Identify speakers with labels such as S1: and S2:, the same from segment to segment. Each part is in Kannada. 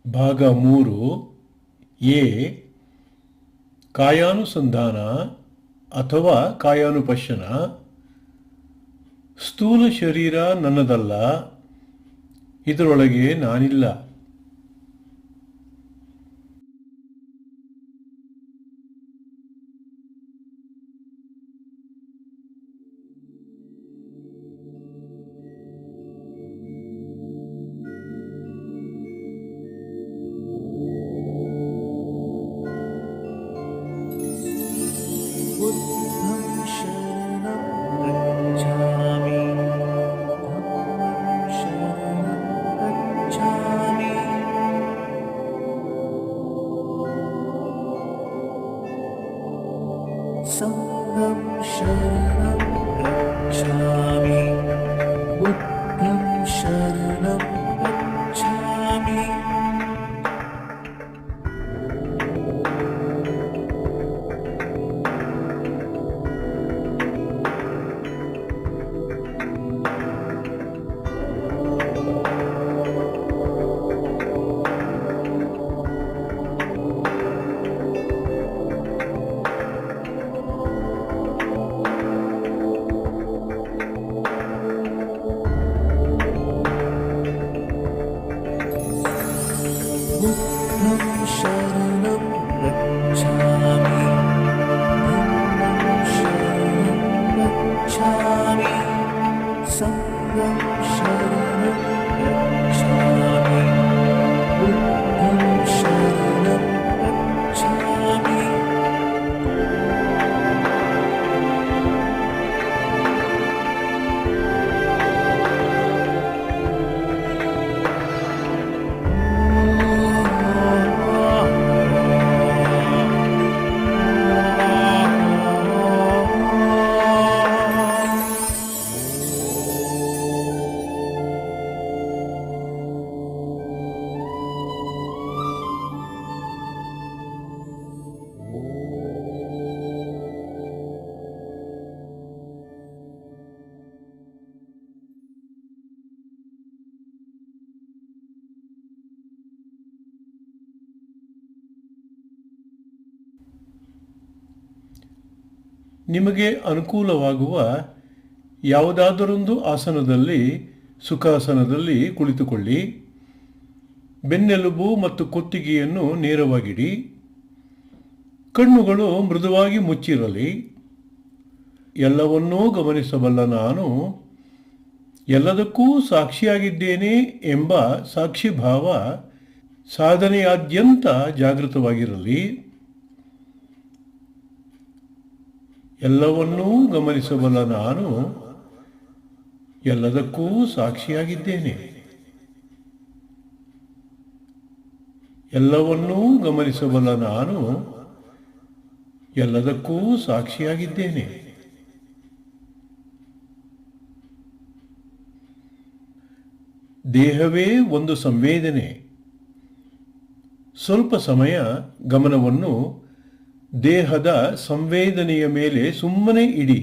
S1: ಭಾಗ 3 ಎ ಕಾಯಾನುಸಂಧಾನ ಅಥವಾ ಕಾಯಾನುಪಶ್ಯನ. ಸ್ಥೂಲ ಶರೀರ ನನ್ನದಲ್ಲ, ಇದರೊಳಗೆ ನಾನಿಲ್ಲ.
S2: बुद्धं शरणं गच्छामि धम्मं शरणं गच्छामि संघं शरणं गच्छामि बुद्धं शरणं गच्छामि बुद्धं शरणं गच्छामि धम्मं शरणं गच्छामि संघं शरणं गच्छामि बुद्धं शरणं गच्छामि
S1: ನಿಮಗೆ ಅನುಕೂಲವಾಗುವ ಯಾವುದಾದರೊಂದು ಆಸನದಲ್ಲಿ ಸುಖಾಸನದಲ್ಲಿ ಕುಳಿತುಕೊಳ್ಳಿ. ಬೆನ್ನೆಲುಬು ಮತ್ತು ಕುತ್ತಿಗೆಯನ್ನು ನೇರವಾಗಿಡಿ. ಕಣ್ಣುಗಳು ಮೃದುವಾಗಿ ಮುಚ್ಚಿರಲಿ. ಎಲ್ಲವನ್ನೂ ಗಮನಿಸಬಲ್ಲ ನಾನು ಎಲ್ಲದಕ್ಕೂ ಸಾಕ್ಷಿಯಾಗಿದ್ದೇನೆ ಎಂಬ ಸಾಕ್ಷಿಭಾವ ಸಾಧನೆಯಾದ್ಯಂತ ಜಾಗೃತವಾಗಿರಲಿ. ಎಲ್ಲವನ್ನೂ ಗಮನಿಸಬಲ್ಲ ನಾನು ಎಲ್ಲದಕ್ಕೂ ಸಾಕ್ಷಿಯಾಗಿದ್ದೇನೆ. ಎಲ್ಲವನ್ನೂ ಗಮನಿಸಬಲ್ಲ ನಾನು ಎಲ್ಲದಕ್ಕೂ ಸಾಕ್ಷಿಯಾಗಿದ್ದೇನೆ. ದೇಹವೇ ಒಂದು ಸಂವೇದನೆ. ಸ್ವಲ್ಪ ಸಮಯ ಗಮನವನ್ನು ದೇಹದ ಸಂವೇದನೆಯ ಮೇಲೆ ಸುಮ್ಮನೆ ಇಡಿ.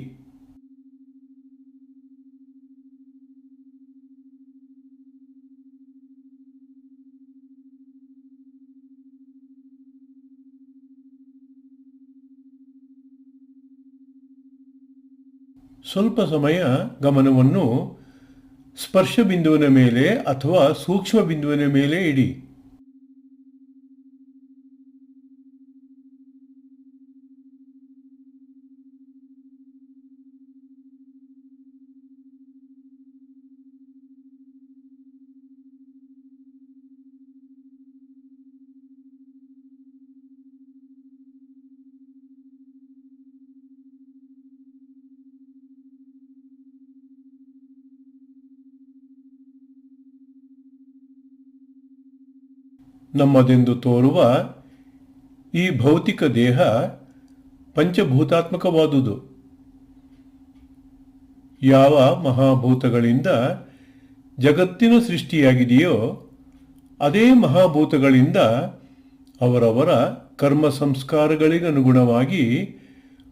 S1: ಸ್ವಲ್ಪ ಸಮಯ ಗಮನವನ್ನು ಸ್ಪರ್ಶ ಬಿಂದುವಿನ ಮೇಲೆ ಅಥವಾ ಸೂಕ್ಷ್ಮ ಬಿಂದುವಿನ ಮೇಲೆ ಇಡಿ. ನಮ್ಮದೆಂದು ತೋರುವ ಈ ಭೌತಿಕ ದೇಹ ಪಂಚಭೂತಾತ್ಮಕವಾದುದು. ಯಾವ ಮಹಾಭೂತಗಳಿಂದ ಜಗತ್ತಿನ ಸೃಷ್ಟಿಯಾಗಿದೆಯೋ ಅದೇ ಮಹಾಭೂತಗಳಿಂದ ಅವರವರ ಕರ್ಮ ಸಂಸ್ಕಾರಗಳಿಗನುಗುಣವಾಗಿ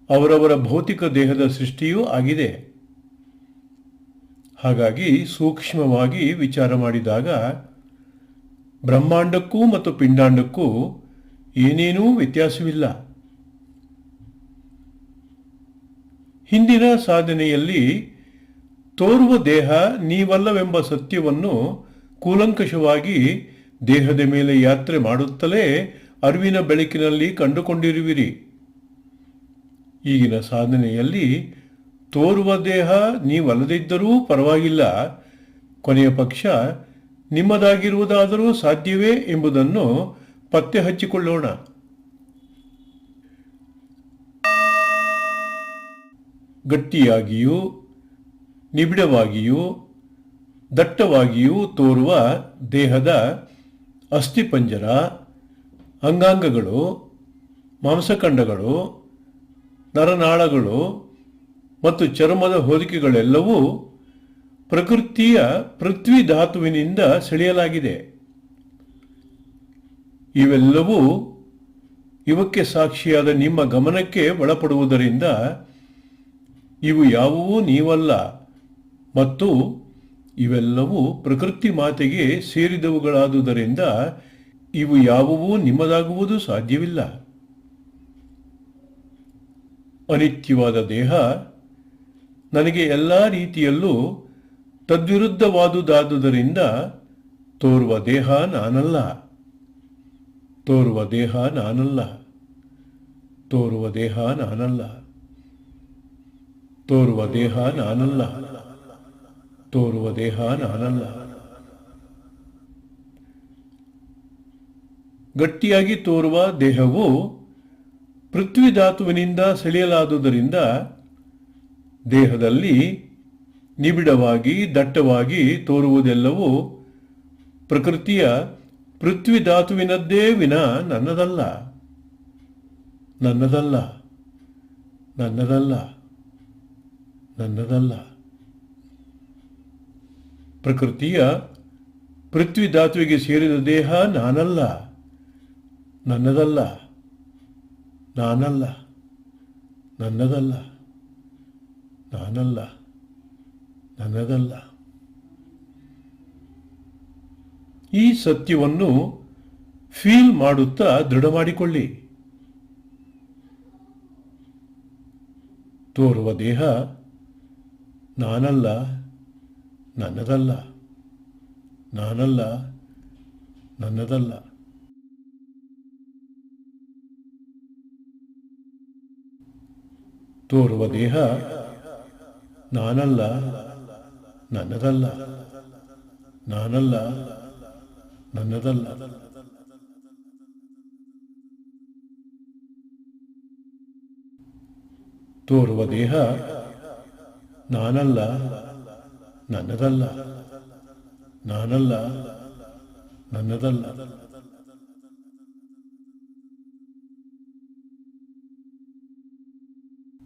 S1: ಅವರವರ ಭೌತಿಕ ದೇಹದ ಸೃಷ್ಟಿಯೂ ಆಗಿದೆ. ಹಾಗಾಗಿ ಸೂಕ್ಷ್ಮವಾಗಿ ವಿಚಾರ ಮಾಡಿದಾಗ ಬ್ರಹ್ಮಾಂಡಕ್ಕೂ ಮತ್ತು ಪಿಂಡಾಂಡಕ್ಕೂ ಏನೇನೂ ವ್ಯತ್ಯಾಸವಿಲ್ಲ. ಹಿಂದಿನ ಸಾಧನೆಯಲ್ಲಿ ತೋರುವ ದೇಹ ನೀವಲ್ಲವೆಂಬ ಸತ್ಯವನ್ನು ಕೂಲಂಕಷವಾಗಿ ದೇಹದ ಮೇಲೆ ಯಾತ್ರೆ ಮಾಡುತ್ತಲೇ ಅರಿವಿನ ಬೆಳಕಿನಲ್ಲಿ ಕಂಡುಕೊಂಡಿರುವಿರಿ. ಈಗಿನ ಸಾಧನೆಯಲ್ಲಿ ತೋರುವ ದೇಹ ನೀವಲ್ಲದಿದ್ದರೂ ಪರವಾಗಿಲ್ಲ, ಕೊನೆಯ ಪಕ್ಷ ನಿಮ್ಮದಾಗಿರುವುದಾದರೂ ಸಾಧ್ಯವೇ ಎಂಬುದನ್ನು ಪತ್ತೆ ಹಚ್ಚಿಕೊಳ್ಳೋಣ. ಗಟ್ಟಿಯಾಗಿಯೂ ನಿಬಿಡವಾಗಿಯೂ ದಟ್ಟವಾಗಿಯೂ ತೋರುವ ದೇಹದ ಅಸ್ಥಿಪಂಜರ, ಅಂಗಾಂಗಗಳು, ಮಾಂಸಖಂಡಗಳು, ನರನಾಳಗಳು ಮತ್ತು ಚರ್ಮದ ಹೊದಿಕೆಗಳೆಲ್ಲವೂ ಪ್ರಕೃತಿಯ ಪೃಥ್ವಿ ಧಾತುವಿನಿಂದ ಸೆಳೆಯಲಾಗಿದೆ. ಇವೆಲ್ಲವೂ ಇವಕ್ಕೆ ಸಾಕ್ಷಿಯಾದ ನಿಮ್ಮ ಗಮನಕ್ಕೆ ಒಳಪಡುವುದರಿಂದ ಇವು ಯಾವುವೂ ನೀವಲ್ಲ ಮತ್ತು ಇವೆಲ್ಲವೂ ಪ್ರಕೃತಿ ಮಾತೆಗೆ ಸೇರಿದವುಗಳಾದುದರಿಂದ ಇವು ಯಾವುವೂ ನಿಮ್ಮದಾಗುವುದು ಸಾಧ್ಯವಿಲ್ಲ. ಅನಿತ್ಯವಾದ ದೇಹ ನನಗೆ ಎಲ್ಲ ರೀತಿಯಲ್ಲೂ ತದ್ವಿರುದ್ಧವಾದುದಾದುದರಿಂದ ತೋರುವ ದೇಹ ನಾನಲ್ಲ, ತೋರುವ ದೇಹ ನಾನಲ್ಲ, ತೋರುವ ದೇಹ ನಾನಲ್ಲ, ತೋರುವ ದೇಹ ನಾನಲ್ಲ, ತೋರುವ ದೇಹ ನಾನಲ್ಲ. ಗಟ್ಟಿಯಾಗಿ ತೋರುವ ದೇಹವು ಪೃಥ್ವಿ ಧಾತುವಿನಿಂದ ಸೆಳೆಯಲಾದುದರಿಂದ ದೇಹದಲ್ಲಿ ನಿಬಿಡವಾಗಿ ದಟ್ಟವಾಗಿ ತೋರುವುದೆಲ್ಲವೂ ಪ್ರಕೃತಿಯ ಪೃಥ್ವಿ ಧಾತುವಿನದ್ದೇ ವಿನ ನನ್ನದಲ್ಲ, ನನ್ನದಲ್ಲ, ನನ್ನದಲ್ಲ, ನನ್ನದಲ್ಲ. ಪ್ರಕೃತಿಯ ಪೃಥ್ವಿ ಧಾತುವಿಗೆ ಸೇರಿದ ದೇಹ ನಾನಲ್ಲ, ನನ್ನದಲ್ಲ, ನಾನಲ್ಲ, ನನ್ನದಲ್ಲ, ನಾನಲ್ಲ, ನನ್ನದಲ್ಲ. ಈ ಸತ್ಯವನ್ನು ಫೀಲ್ ಮಾಡುತ್ತಾ ದೃಢ ಮಾಡಿಕೊಳ್ಳಿ. ತೋರುವ ದೇಹ ನಾನಲ್ಲ, ನನ್ನದಲ್ಲ, ನಾನಲ್ಲ, ನನ್ನದಲ್ಲ. ತೋರುವ ದೇಹ ನಾನಲ್ಲ, ನನ್ನದಲ್ಲ, ನಾನಲ್ಲ, ನನ್ನದಲ್ಲ. ತೋರುವ ದೇಹ ನಾನಲ್ಲ, ನನ್ನದಲ್ಲ, ನಾನಲ್ಲ, ನನ್ನದಲ್ಲ.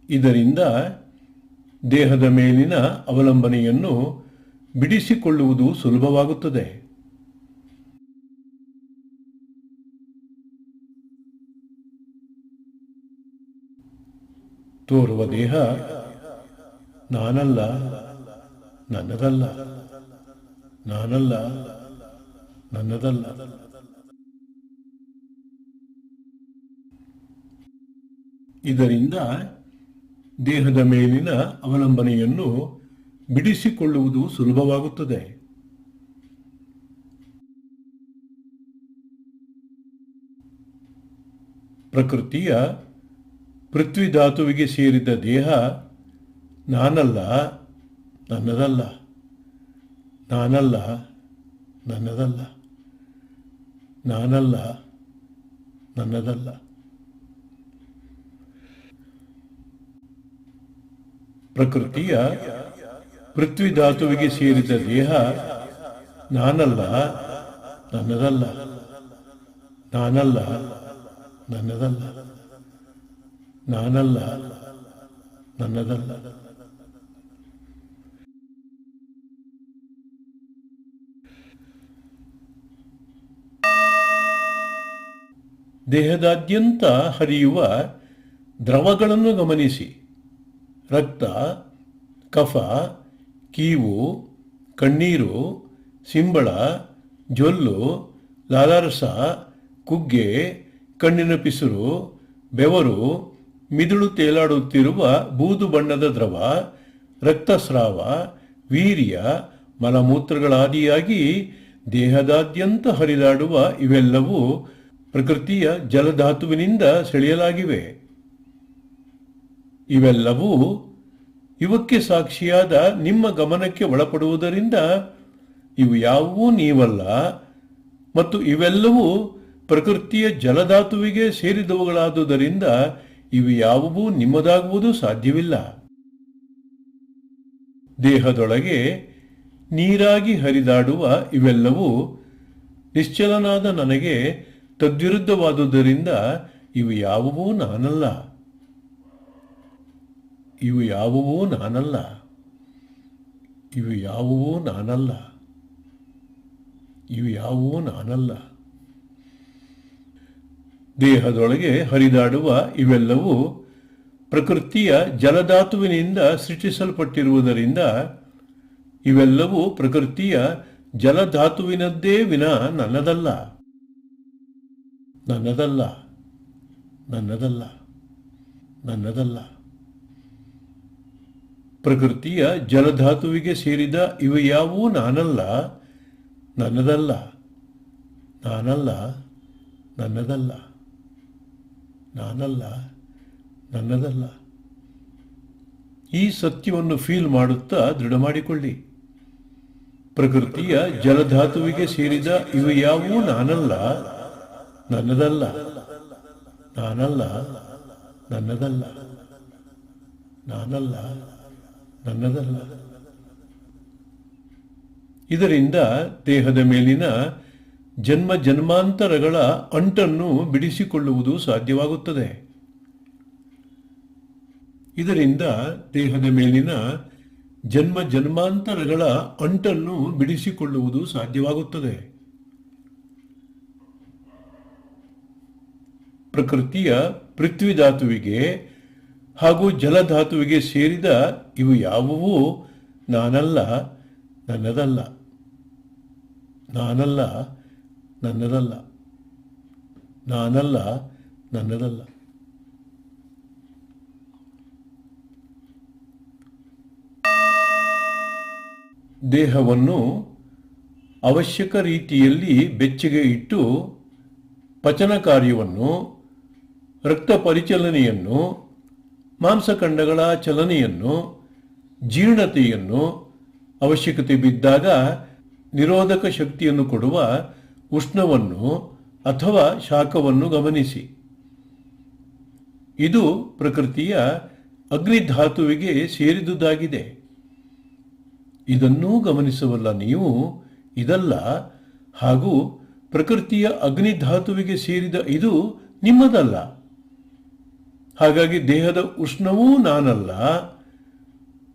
S1: ಇದರಿಂದ ದೇಹದ ಮೇಲಿನ ಅವಲಂಬನೆಯನ್ನು ಬಿಡಿಸಿಕೊಳ್ಳುವುದು ಸುಲಭವಾಗುತ್ತದೆ. ತೋರುವ ದೇಹ ನಾನಲ್ಲ, ನನ್ನದಲ್ಲ, ನಾನಲ್ಲ, ನನ್ನದಲ್ಲ. ಇದರಿಂದ ದೇಹದ ಮೇಲಿನ ಅವಲಂಬನೆಯನ್ನು ಬಿಡಿಸಿಕೊಳ್ಳುವುದು ಸುಲಭವಾಗುತ್ತದೆ. ಪ್ರಕೃತಿಯ ಪೃಥ್ವಿ ಧಾತುವಿಗೆ ಸೇರಿದ ದೇಹ ನಾನಲ್ಲ, ನನ್ನದಲ್ಲ, ನಾನಲ್ಲ, ನನ್ನದಲ್ಲ, ನಾನಲ್ಲ, ನನ್ನದಲ್ಲ. ಪ್ರಕೃತಿಯ ಪೃಥ್ವಿ ಧಾತುವಿಗೆ ಸೇರಿದ ದೇಹ ನಾನಲ್ಲ, ನನ್ನದಲ್ಲ, ನಾನಲ್ಲ, ನನ್ನದಲ್ಲ, ನಾನಲ್ಲ, ನನ್ನದಲ್ಲ. ದೇಹದಾದ್ಯಂತ ಹರಿಯುವ ದ್ರವಗಳನ್ನು ಗಮನಿಸಿ. ರಕ್ತ, ಕಫ, ಕೀವು, ಕಣ್ಣೀರು, ಸಿಂಬಳ, ಜೊಲ್ಲು, ಲಾಲಾರಸ, ಕುಗ್ಗೆ, ಕಣ್ಣಿನ ಪಿಸುರು, ಬೆವರು, ಮಿದುಳು ತೇಲಾಡುತ್ತಿರುವ ಬೂದು ಬಣ್ಣದ ದ್ರವ, ರಕ್ತಸ್ರಾವ, ವೀರ್ಯ, ಮಲಮೂತ್ರಗಳಾದಿಯಾಗಿ ದೇಹದಾದ್ಯಂತ ಹರಿದಾಡುವ ಇವೆಲ್ಲವೂ ಪ್ರಕೃತಿಯ ಜಲಧಾತುವಿನಿಂದ ಸೆಳೆಯಲಾಗಿವೆ. ಇವೆಲ್ಲವೂ ಇವಕ್ಕೆ ಸಾಕ್ಷಿಯಾದ ನಿಮ್ಮ ಗಮನಕ್ಕೆ ಒಳಪಡುವುದರಿಂದ ಇವು ಯಾವುವೂ ನೀವಲ್ಲ ಮತ್ತು ಇವೆಲ್ಲವೂ ಪ್ರಕೃತಿಯ ಜಲಧಾತುವಿಗೆ ಸೇರಿದವುಗಳಾದುದರಿಂದ ಇವು ಯಾವುವೂ ನಿಮ್ಮದಾಗುವುದು ಸಾಧ್ಯವಿಲ್ಲ. ದೇಹದೊಳಗೆ ನೀರಾಗಿ ಹರಿದಾಡುವ ಇವೆಲ್ಲವೂ ನಿಶ್ಚಲನಾದ ನನಗೆ ತದ್ವಿರುದ್ಧವಾದುದರಿಂದ ಇವು ಯಾವುವೂ ನಾನಲ್ಲ. ಇವು ಯಾವುವೂ ನಾನಲ್ಲ. ಇವು ಯಾವುವೂ ನಾನಲ್ಲ. ಇವು ಯಾವುವೂ ನಾನಲ್ಲ. ದೇಹದೊಳಗೆ ಹರಿದಾಡುವ ಇವೆಲ್ಲವೂ ಪ್ರಕೃತಿಯ ಜಲಧಾತುವಿನಿಂದ ಸೃಷ್ಟಿಸಲ್ಪಟ್ಟಿರುವುದರಿಂದ ಇವೆಲ್ಲವೂ ಪ್ರಕೃತಿಯ ಜಲಧಾತುವಿನದ್ದೇ ವಿನಾ ನನ್ನದಲ್ಲ. ನನ್ನದಲ್ಲ. ನನ್ನದಲ್ಲ. ನನ್ನದಲ್ಲ. ಪ್ರಕೃತಿಯ ಜಲಧಾತುವಿಗೆ ಸೇರಿದ ಇವು ಯಾವುವೂ ನಾನಲ್ಲ, ನನ್ನದಲ್ಲ. ನಾನಲ್ಲ, ನನ್ನದಲ್ಲ. ನಾನಲ್ಲ, ನನ್ನದಲ್ಲ. ಈ ಸತ್ಯವನ್ನು ಫೀಲ್ ಮಾಡುತ್ತಾ ದೃಢ ಮಾಡಿಕೊಳ್ಳಿ. ಪ್ರಕೃತಿಯ ಜಲಧಾತುವಿಗೆ ಸೇರಿದ ಇವು ಯಾವುವೂ ನಾನಲ್ಲ, ನನ್ನದಲ್ಲ. ನಾನಲ್ಲ, ನನ್ನದಲ್ಲ. ನಾನಲ್ಲ, ನನ್ನದಲ್ಲ. ಇದರಿಂದ ದೇಹದ ಮೇಲಿನ ಜನ್ಮ ಜನ್ಮಾಂತರಗಳ ಅಂಟನ್ನು ಬಿಡಿಸಿಕೊಳ್ಳುವುದು ಸಾಧ್ಯವಾಗುತ್ತದೆ. ಇದರಿಂದ ದೇಹದ ಮೇಲಿನ ಜನ್ಮ ಜನ್ಮಾಂತರಗಳ ಅಂಟನ್ನು ಬಿಡಿಸಿಕೊಳ್ಳುವುದು ಸಾಧ್ಯವಾಗುತ್ತದೆ. ಪ್ರಕೃತಿಯ ಪೃಥ್ವಿಧಾತುವಿಗೆ ಹಾಗೂ ಜಲಧಾತುವಿಗೆ ಸೇರಿದ ಇವು ಯಾವುವೂ ನಾನಲ್ಲ, ನನ್ನದಲ್ಲ. ನಾನಲ್ಲ, ನನ್ನದಲ್ಲ. ನಾನಲ್ಲ, ನನ್ನದಲ್ಲ. ದೇಹವನ್ನು ಅವಶ್ಯಕ ರೀತಿಯಲ್ಲಿ ಬೆಚ್ಚಗೆ ಇಟ್ಟು ಪಚನ ಕಾರ್ಯವನ್ನು, ರಕ್ತ ಪರಿಚಲನೆಯನ್ನು, ಮಾಂಸಖಂಡಗಳ ಚಲನೆಯನ್ನು, ಜೀರ್ಣತೆಯನ್ನು, ಅವಶ್ಯಕತೆ ಬಿದ್ದಾಗ ನಿರೋಧಕ ಶಕ್ತಿಯನ್ನು ಕೊಡುವ ಉಷ್ಣವನ್ನು ಅಥವಾ ಶಾಖವನ್ನು ಗಮನಿಸಿ. ಇದು ಪ್ರಕೃತಿಯ ಅಗ್ನಿಧಾತುವಿಗೆ ಸೇರಿದುದಾಗಿದೆ. ಇದನ್ನೂ ಗಮನಿಸಬಲ್ಲ ನೀವು ಇದಲ್ಲ, ಹಾಗೂ ಪ್ರಕೃತಿಯ ಅಗ್ನಿಧಾತುವಿಗೆ ಸೇರಿದ ಇದು ನಿಮ್ಮದಲ್ಲ. ಹಾಗಾಗಿ ದೇಹದ ಉಷ್ಣವೂ ನಾನಲ್ಲ,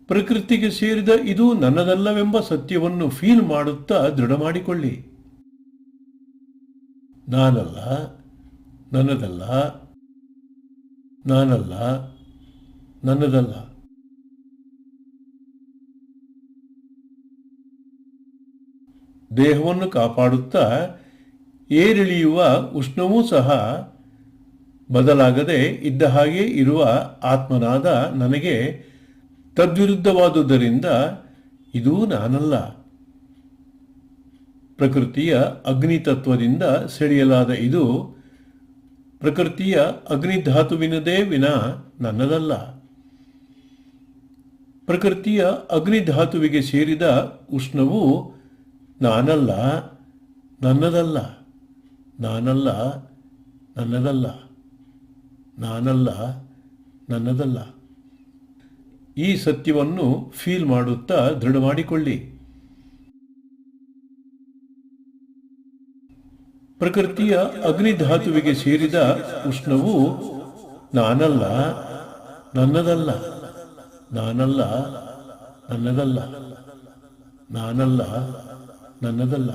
S1: ಪ್ರಕೃತಿಗೆ ಸೇರಿದ ಇದು ನನ್ನದಲ್ಲವೆಂಬ ಸತ್ಯವನ್ನು ಫೀಲ್ ಮಾಡುತ್ತಾ ದೃಢ ಮಾಡಿಕೊಳ್ಳಿ. ನಾನಲ್ಲ, ನನ್ನದಲ್ಲ. ನಾನಲ್ಲ, ನನ್ನದಲ್ಲ. ದೇಹವನ್ನು ಕಾಪಾಡುತ್ತಾ ಏರಿಳಿಯುವ ಉಷ್ಣವೂ ಸಹ ಬದಲಾಗದೆ ಇದ್ದ ಹಾಗೆ ಇರುವ ಆತ್ಮನಾದ ನನಗೆ ತದ್ವಿರುದ್ಧವಾದುದರಿಂದ ಇದೂ ನಾನಲ್ಲ. ಪ್ರಕೃತಿಯ ಅಗ್ನಿತತ್ವದಿಂದ ಸೆಳೆಯಲಾದ ಇದು ಪ್ರಕೃತಿಯ ಅಗ್ನಿಧಾತುವಿನದೇ ವಿನಾ ನನ್ನದಲ್ಲ. ಪ್ರಕೃತಿಯ ಅಗ್ನಿಧಾತುವಿಗೆ ಸೇರಿದ ಉಷ್ಣವು ನಾನಲ್ಲ, ನನ್ನದಲ್ಲ. ನಾನಲ್ಲ, ನನ್ನದಲ್ಲ. ನಾನಲ್ಲ, ನನ್ನದಲ್ಲ. ಈ ಸತ್ಯವನ್ನು ಫೀಲ್ ಮಾಡುತ್ತಾ ದೃಢ ಮಾಡಿಕೊಳ್ಳಿ. ಪ್ರಕೃತಿಯ ಅಗ್ನಿಧಾತುವಿಗೆ ಸೇರಿದ ಉಷ್ಣವು ನಾನಲ್ಲ, ನನ್ನದಲ್ಲ. ನಾನಲ್ಲ, ನನ್ನದಲ್ಲ. ನಾನಲ್ಲ, ನನ್ನದಲ್ಲ.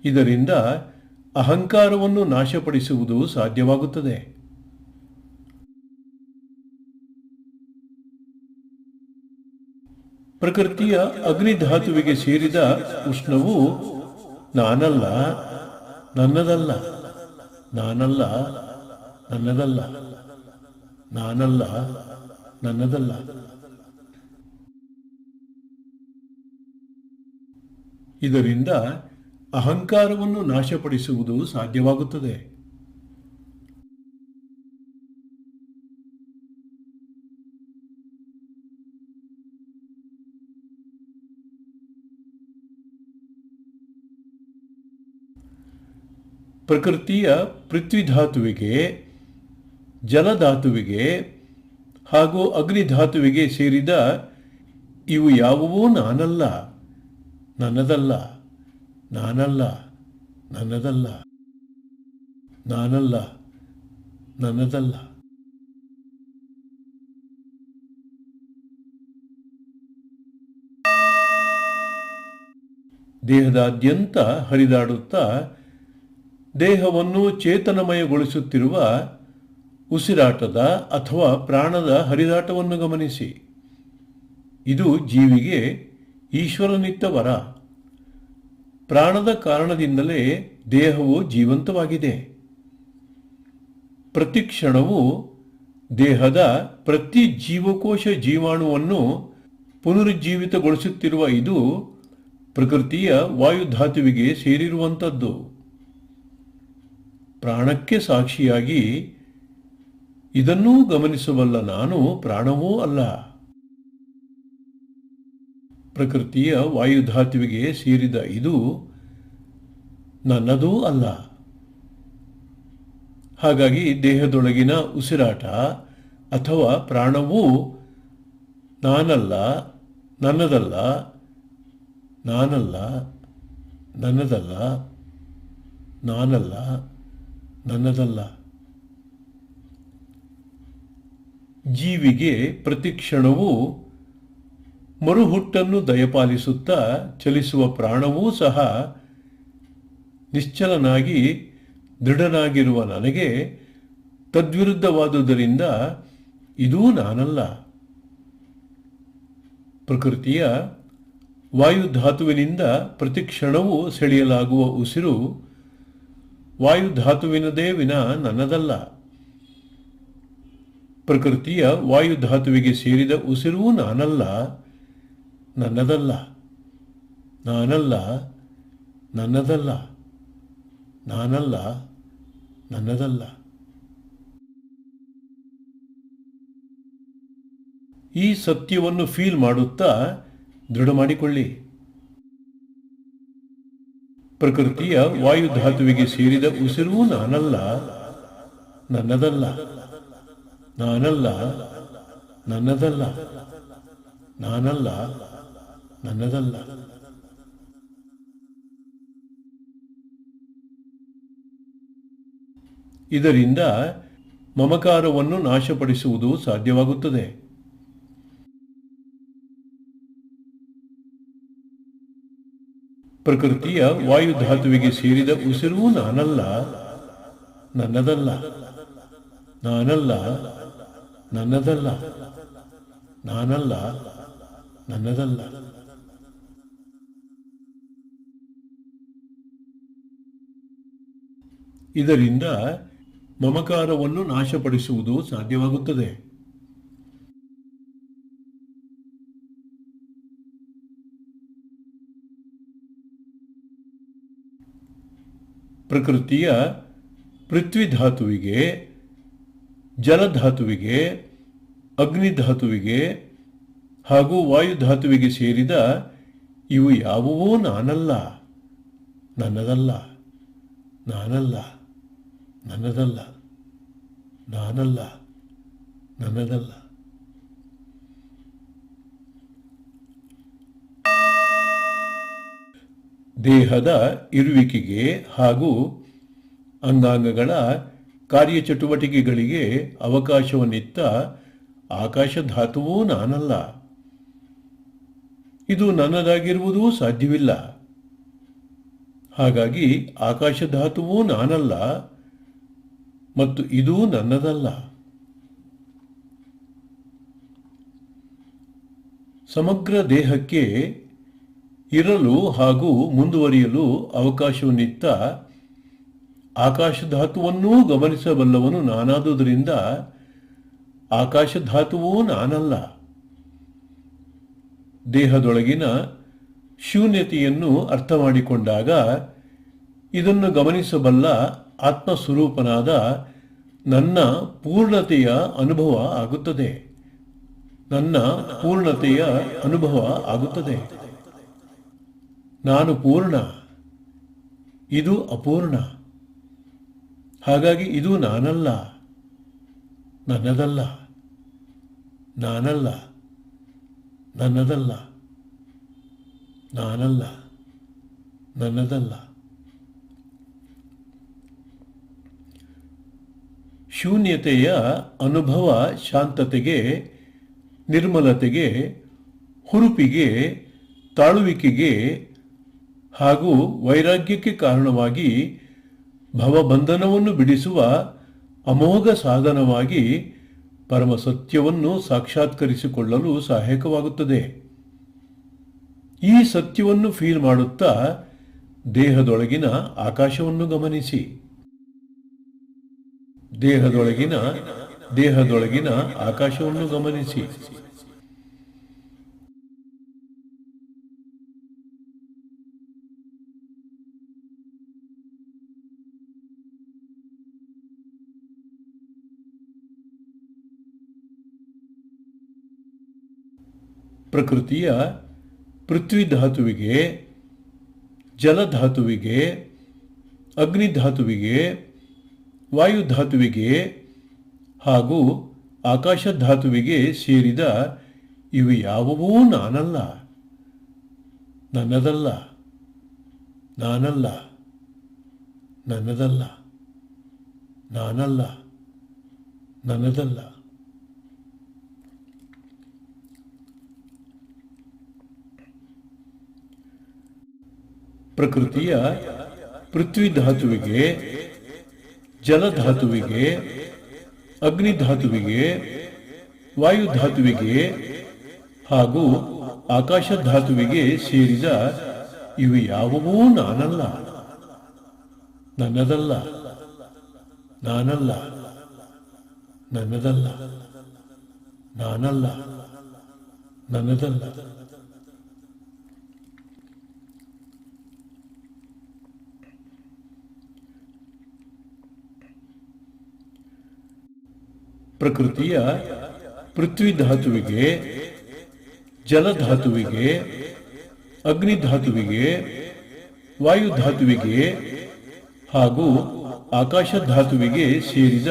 S1: ಇದರಿಂದ ಅಹಂಕಾರವನ್ನು ನಾಶಪಡಿಸುವುದು ಸಾಧ್ಯವಾಗುತ್ತದೆ. ಪ್ರಕೃತಿಯ ಅಗ್ನಿಧಾತುವಿಗೆ ಸೇರಿದ ಉಷ್ಣವು ನಾನಲ್ಲ, ನನ್ನದಲ್ಲ, ನಾನಲ್ಲ, ನನ್ನದಲ್ಲ, ನಾನಲ್ಲ, ನನ್ನದಲ್ಲ. ಇದರಿಂದ ಅಹಂಕಾರವನ್ನು ನಾಶಪಡಿಸುವುದು ಸಾಧ್ಯವಾಗುತ್ತದೆ. ಪ್ರಕೃತಿಯ ಪೃಥ್ವಿಧಾತುವಿಗೆ, ಜಲಧಾತುವಿಗೆ ಹಾಗೂ ಅಗ್ನಿಧಾತುವಿಗೆ ಸೇರಿದ ಇವು ಯಾವುವೂ ನಾನಲ್ಲ, ನನ್ನದಲ್ಲ, ನಾನಲ್ಲ, ನನ್ನದಲ್ಲ, ನಾನಲ್ಲ, ನನ್ನದಲ್ಲ. ದೇಹದಾದ್ಯಂತ ಹರಿದಾಡುತ್ತಾ ದೇಹವನ್ನು ಚೇತನಮಯಗೊಳಿಸುತ್ತಿರುವ ಉಸಿರಾಟದ ಅಥವಾ ಪ್ರಾಣದ ಹರಿದಾಟವನ್ನು ಗಮನಿಸಿ. ಇದು ಜೀವಿಗೆ ಈಶ್ವರನಿತ್ತ ವರ. ಪ್ರಾಣದ ಕಾರಣದಿಂದಲೇ ದೇಹವು ಜೀವಂತವಾಗಿದೆ. ಪ್ರತಿ ಕ್ಷಣವೂ ದೇಹದ ಪ್ರತಿ ಜೀವಕೋಶ ಜೀವಾಣುವನ್ನು ಪುನರುಜ್ಜೀವಿತಗೊಳಿಸುತ್ತಿರುವ ಇದು ಪ್ರಕೃತಿಯ ವಾಯುಧಾತುವಿಗೆ ಸೇರಿರುವಂಥದ್ದು. ಪ್ರಾಣಕ್ಕೆ ಸಾಕ್ಷಿಯಾಗಿ ಇದನ್ನೂ ಗಮನಿಸಬಲ್ಲ ನಾನು ಪ್ರಾಣವೂ ಅಲ್ಲ. ಪ್ರಕೃತಿಯ ವಾಯುಧಾತುವಿಗೆ ಸೇರಿದ ಇದು ನನ್ನದೂ ಅಲ್ಲ. ಹಾಗಾಗಿ ದೇಹದೊಳಗಿನ ಉಸಿರಾಟ ಅಥವಾ ಪ್ರಾಣವೂ ನಾನಲ್ಲ, ನನ್ನದಲ್ಲ, ನಾನಲ್ಲ, ನನ್ನದಲ್ಲ, ನಾನಲ್ಲ, ನನ್ನದಲ್ಲ. ಜೀವಿಗೆ ಪ್ರತಿ ಕ್ಷಣವೂ ಮರುಹುಟ್ಟನ್ನು ದಯಪಾಲಿಸುತ್ತಾ ಚಲಿಸುವ ಪ್ರಾಣವೂ ಸಹ ನಿಶ್ಚಲನಾಗಿ ದೃಢನಾಗಿರುವ ನನಗೆ ತದ್ವಿರುದ್ಧವಾದುದರಿಂದ ಇದೂ ನಾನಲ್ಲ. ಪ್ರಕೃತಿಯ ವಾಯುಧಾತುವಿನಿಂದ ಪ್ರತಿ ಕ್ಷಣವೂ ಸೆಳೆಯಲಾಗುವ ಉಸಿರು ವಾಯುಧಾತುವಿನದೇ ವಿನ ನನ್ನದಲ್ಲ. ಪ್ರಕೃತಿಯ ವಾಯುಧಾತುವಿಗೆ ಸೇರಿದ ಉಸಿರೂ ನಾನಲ್ಲ, ನನ್ನದಲ್ಲ, ನಾನಲ್ಲ, ನನ್ನದಲ್ಲ, ನಾನಲ್ಲ, ನನ್ನದಲ್ಲ. ಈ ಸತ್ಯವನ್ನು ಫೀಲ್ ಮಾಡುತ್ತಾ ದೃಢ ಮಾಡಿಕೊಳ್ಳಿ. ಪ್ರಕೃತಿಯ ವಾಯುಧಾತುವಿಗೆ ಸೇರಿದ ಉಸಿರೂ ನಾನಲ್ಲ, ನನ್ನದಲ್ಲ, ನಾನಲ್ಲ, ನನ್ನದಲ್ಲ, ನಾನಲ್ಲ, ನನ್ನದಲ್ಲ. ಇದರಿಂದ ಮಮಕಾರವನ್ನು ನಾಶಪಡಿಸುವುದು ಸಾಧ್ಯವಾಗುತ್ತದೆ. ಪ್ರಕೃತಿಯ ವಾಯುಧಾತುವಿಗೆ ಸೇರಿದ ಉಸಿರೂ ನಾನಲ್ಲ, ನನ್ನದಲ್ಲ, ನಾನಲ್ಲ, ನನ್ನದಲ್ಲ, ನಾನಲ್ಲ, ನನ್ನದಲ್ಲ. ಇದರಿಂದ ಮಮಕಾರವನ್ನು ನಾಶಪಡಿಸುವುದು ಸಾಧ್ಯವಾಗುತ್ತದೆ. ಪ್ರಕೃತಿಯ ಪೃಥ್ವಿಧಾತುವಿಗೆ, ಜಲಧಾತುವಿಗೆ, ಅಗ್ನಿಧಾತುವಿಗೆ ಹಾಗೂ ವಾಯುಧಾತುವಿಗೆ ಸೇರಿದ ಇವು ಯಾವುವೂ ನಾನಲ್ಲ, ನನ್ನದಲ್ಲ, ನಾನಲ್ಲ, ನನ್ನದಲ್ಲ, ನಾನಲ್ಲ, ನನ್ನದಲ್ಲ. ದೇಹದ ಇರುವಿಕೆಗೆ ಹಾಗೂ ಅಂಗಾಂಗಗಳ ಕಾರ್ಯಚಟುವಟಿಕೆಗಳಿಗೆ ಅವಕಾಶವನ್ನಿತ್ತ ಆಕಾಶಧಾತುವೂ ನಾನಲ್ಲ. ಇದು ನನ್ನದಾಗಿರುವುದೂ ಸಾಧ್ಯವಿಲ್ಲ. ಹಾಗಾಗಿ ಆಕಾಶಧಾತುವೂ ನಾನಲ್ಲ ಮತ್ತು ಇದೂ ನನ್ನದಲ್ಲ. ಸಮಗ್ರ ದೇಹಕ್ಕೆ ಇರಲು ಹಾಗೂ ಮುಂದುವರಿಯಲು ಅವಕಾಶವನ್ನಿತ್ತ ಆಕಾಶಧಾತುವನ್ನೂ ಗಮನಿಸಬಲ್ಲವನು ನಾನಾದುದರಿಂದ ಆಕಾಶಧಾತುವೂ ನಾನಲ್ಲ. ದೇಹದೊಳಗಿನ ಶೂನ್ಯತೆಯನ್ನು ಅರ್ಥ ಮಾಡಿಕೊಂಡಾಗ ಇದನ್ನು ಗಮನಿಸಬಲ್ಲ ಆತ್ಮಸ್ವರೂಪನಾದ ನನ್ನ ಪೂರ್ಣತೆಯ ಅನುಭವ ಆಗುತ್ತದೆ. ನನ್ನ ಪೂರ್ಣತೆಯ ಅನುಭವ ಆಗುತ್ತದೆ. ನಾನು ಪೂರ್ಣ, ಇದು ಅಪೂರ್ಣ. ಹಾಗಾಗಿ ಇದು ನಾನಲ್ಲ, ನನ್ನದಲ್ಲ, ನಾನಲ್ಲ, ನನ್ನದಲ್ಲ, ನಾನಲ್ಲ, ನನ್ನದಲ್ಲ. ಶೂನ್ಯತೆಯ ಅನುಭವ ಶಾಂತತೆಗೆ, ನಿರ್ಮಲತೆಗೆ, ಹುರುಪಿಗೆ, ತಾಳುವಿಕೆಗೆ ಹಾಗೂ ವೈರಾಗ್ಯಕ್ಕೆ ಕಾರಣವಾಗಿ ಭವಬಂಧನವನ್ನು ಬಿಡಿಸುವ ಅಮೋಘ ಸಾಧನವಾಗಿ ಪರಮಸತ್ಯವನ್ನು ಸಾಕ್ಷಾತ್ಕರಿಸಿಕೊಳ್ಳಲು ಸಹಾಯಕವಾಗುತ್ತದೆ. ಈ ಸತ್ಯವನ್ನು ಫೀಲ್ ಮಾಡುತ್ತಾ ದೇಹದೊಳಗಿನ ಆಕಾಶವನ್ನು ಗಮನಿಸಿ. ದೇಹದೊಳಗಿನ ಆಕಾಶವನ್ನು ಗಮನಿಸಿ. ಪ್ರಕೃತಿಯ ಪೃಥ್ವಿಧಾತುವಿಗೆ, ಜಲಧಾತುವಿಗೆ, ಅಗ್ನಿಧಾತುವಿಗೆ, ವಾಯುಧಾತುವಿಗೆ ಹಾಗೂ ಆಕಾಶಧಾತುವಿಗೆ ಸೇರಿದ ಇವು ಯಾವುವೂ ನಾನಲ್ಲ, ನನ್ನದಲ್ಲ, ನಾನಲ್ಲ, ನನ್ನದಲ್ಲ, ನಾನಲ್ಲ, ನನ್ನದಲ್ಲ. ಪ್ರಕೃತಿಯ ಪೃಥ್ವಿಧಾತುವಿಗೆ, ಜಲಧಾತುವಿಗೆ, ಅಗ್ನಿಧಾತುವಿಗೆ, ವಾಯುಧಾತುವಿಗೆ ಹಾಗೂ ಆಕಾಶಧಾತುವಿಗೆ ಸೇರಿದ ಇವು ಯಾವುವೂ ನಾನಲ್ಲ, ನನ್ನದಲ್ಲ, ನಾನಲ್ಲ, ನನ್ನದಲ್ಲ, ನಾನಲ್ಲ, ನನ್ನದಲ್ಲ. ಪ್ರಕೃತಿಯ ಪೃಥ್ವಿಧಾತುವಿಗೆ, ಜಲಧಾತುವಿಗೆ, ಅಗ್ನಿಧಾತುವಿಗೆ, ವಾಯುಧಾತುವಿಗೆ ಹಾಗೂ ಆಕಾಶಧಾತುವಿಗೆ ಸೇರಿದ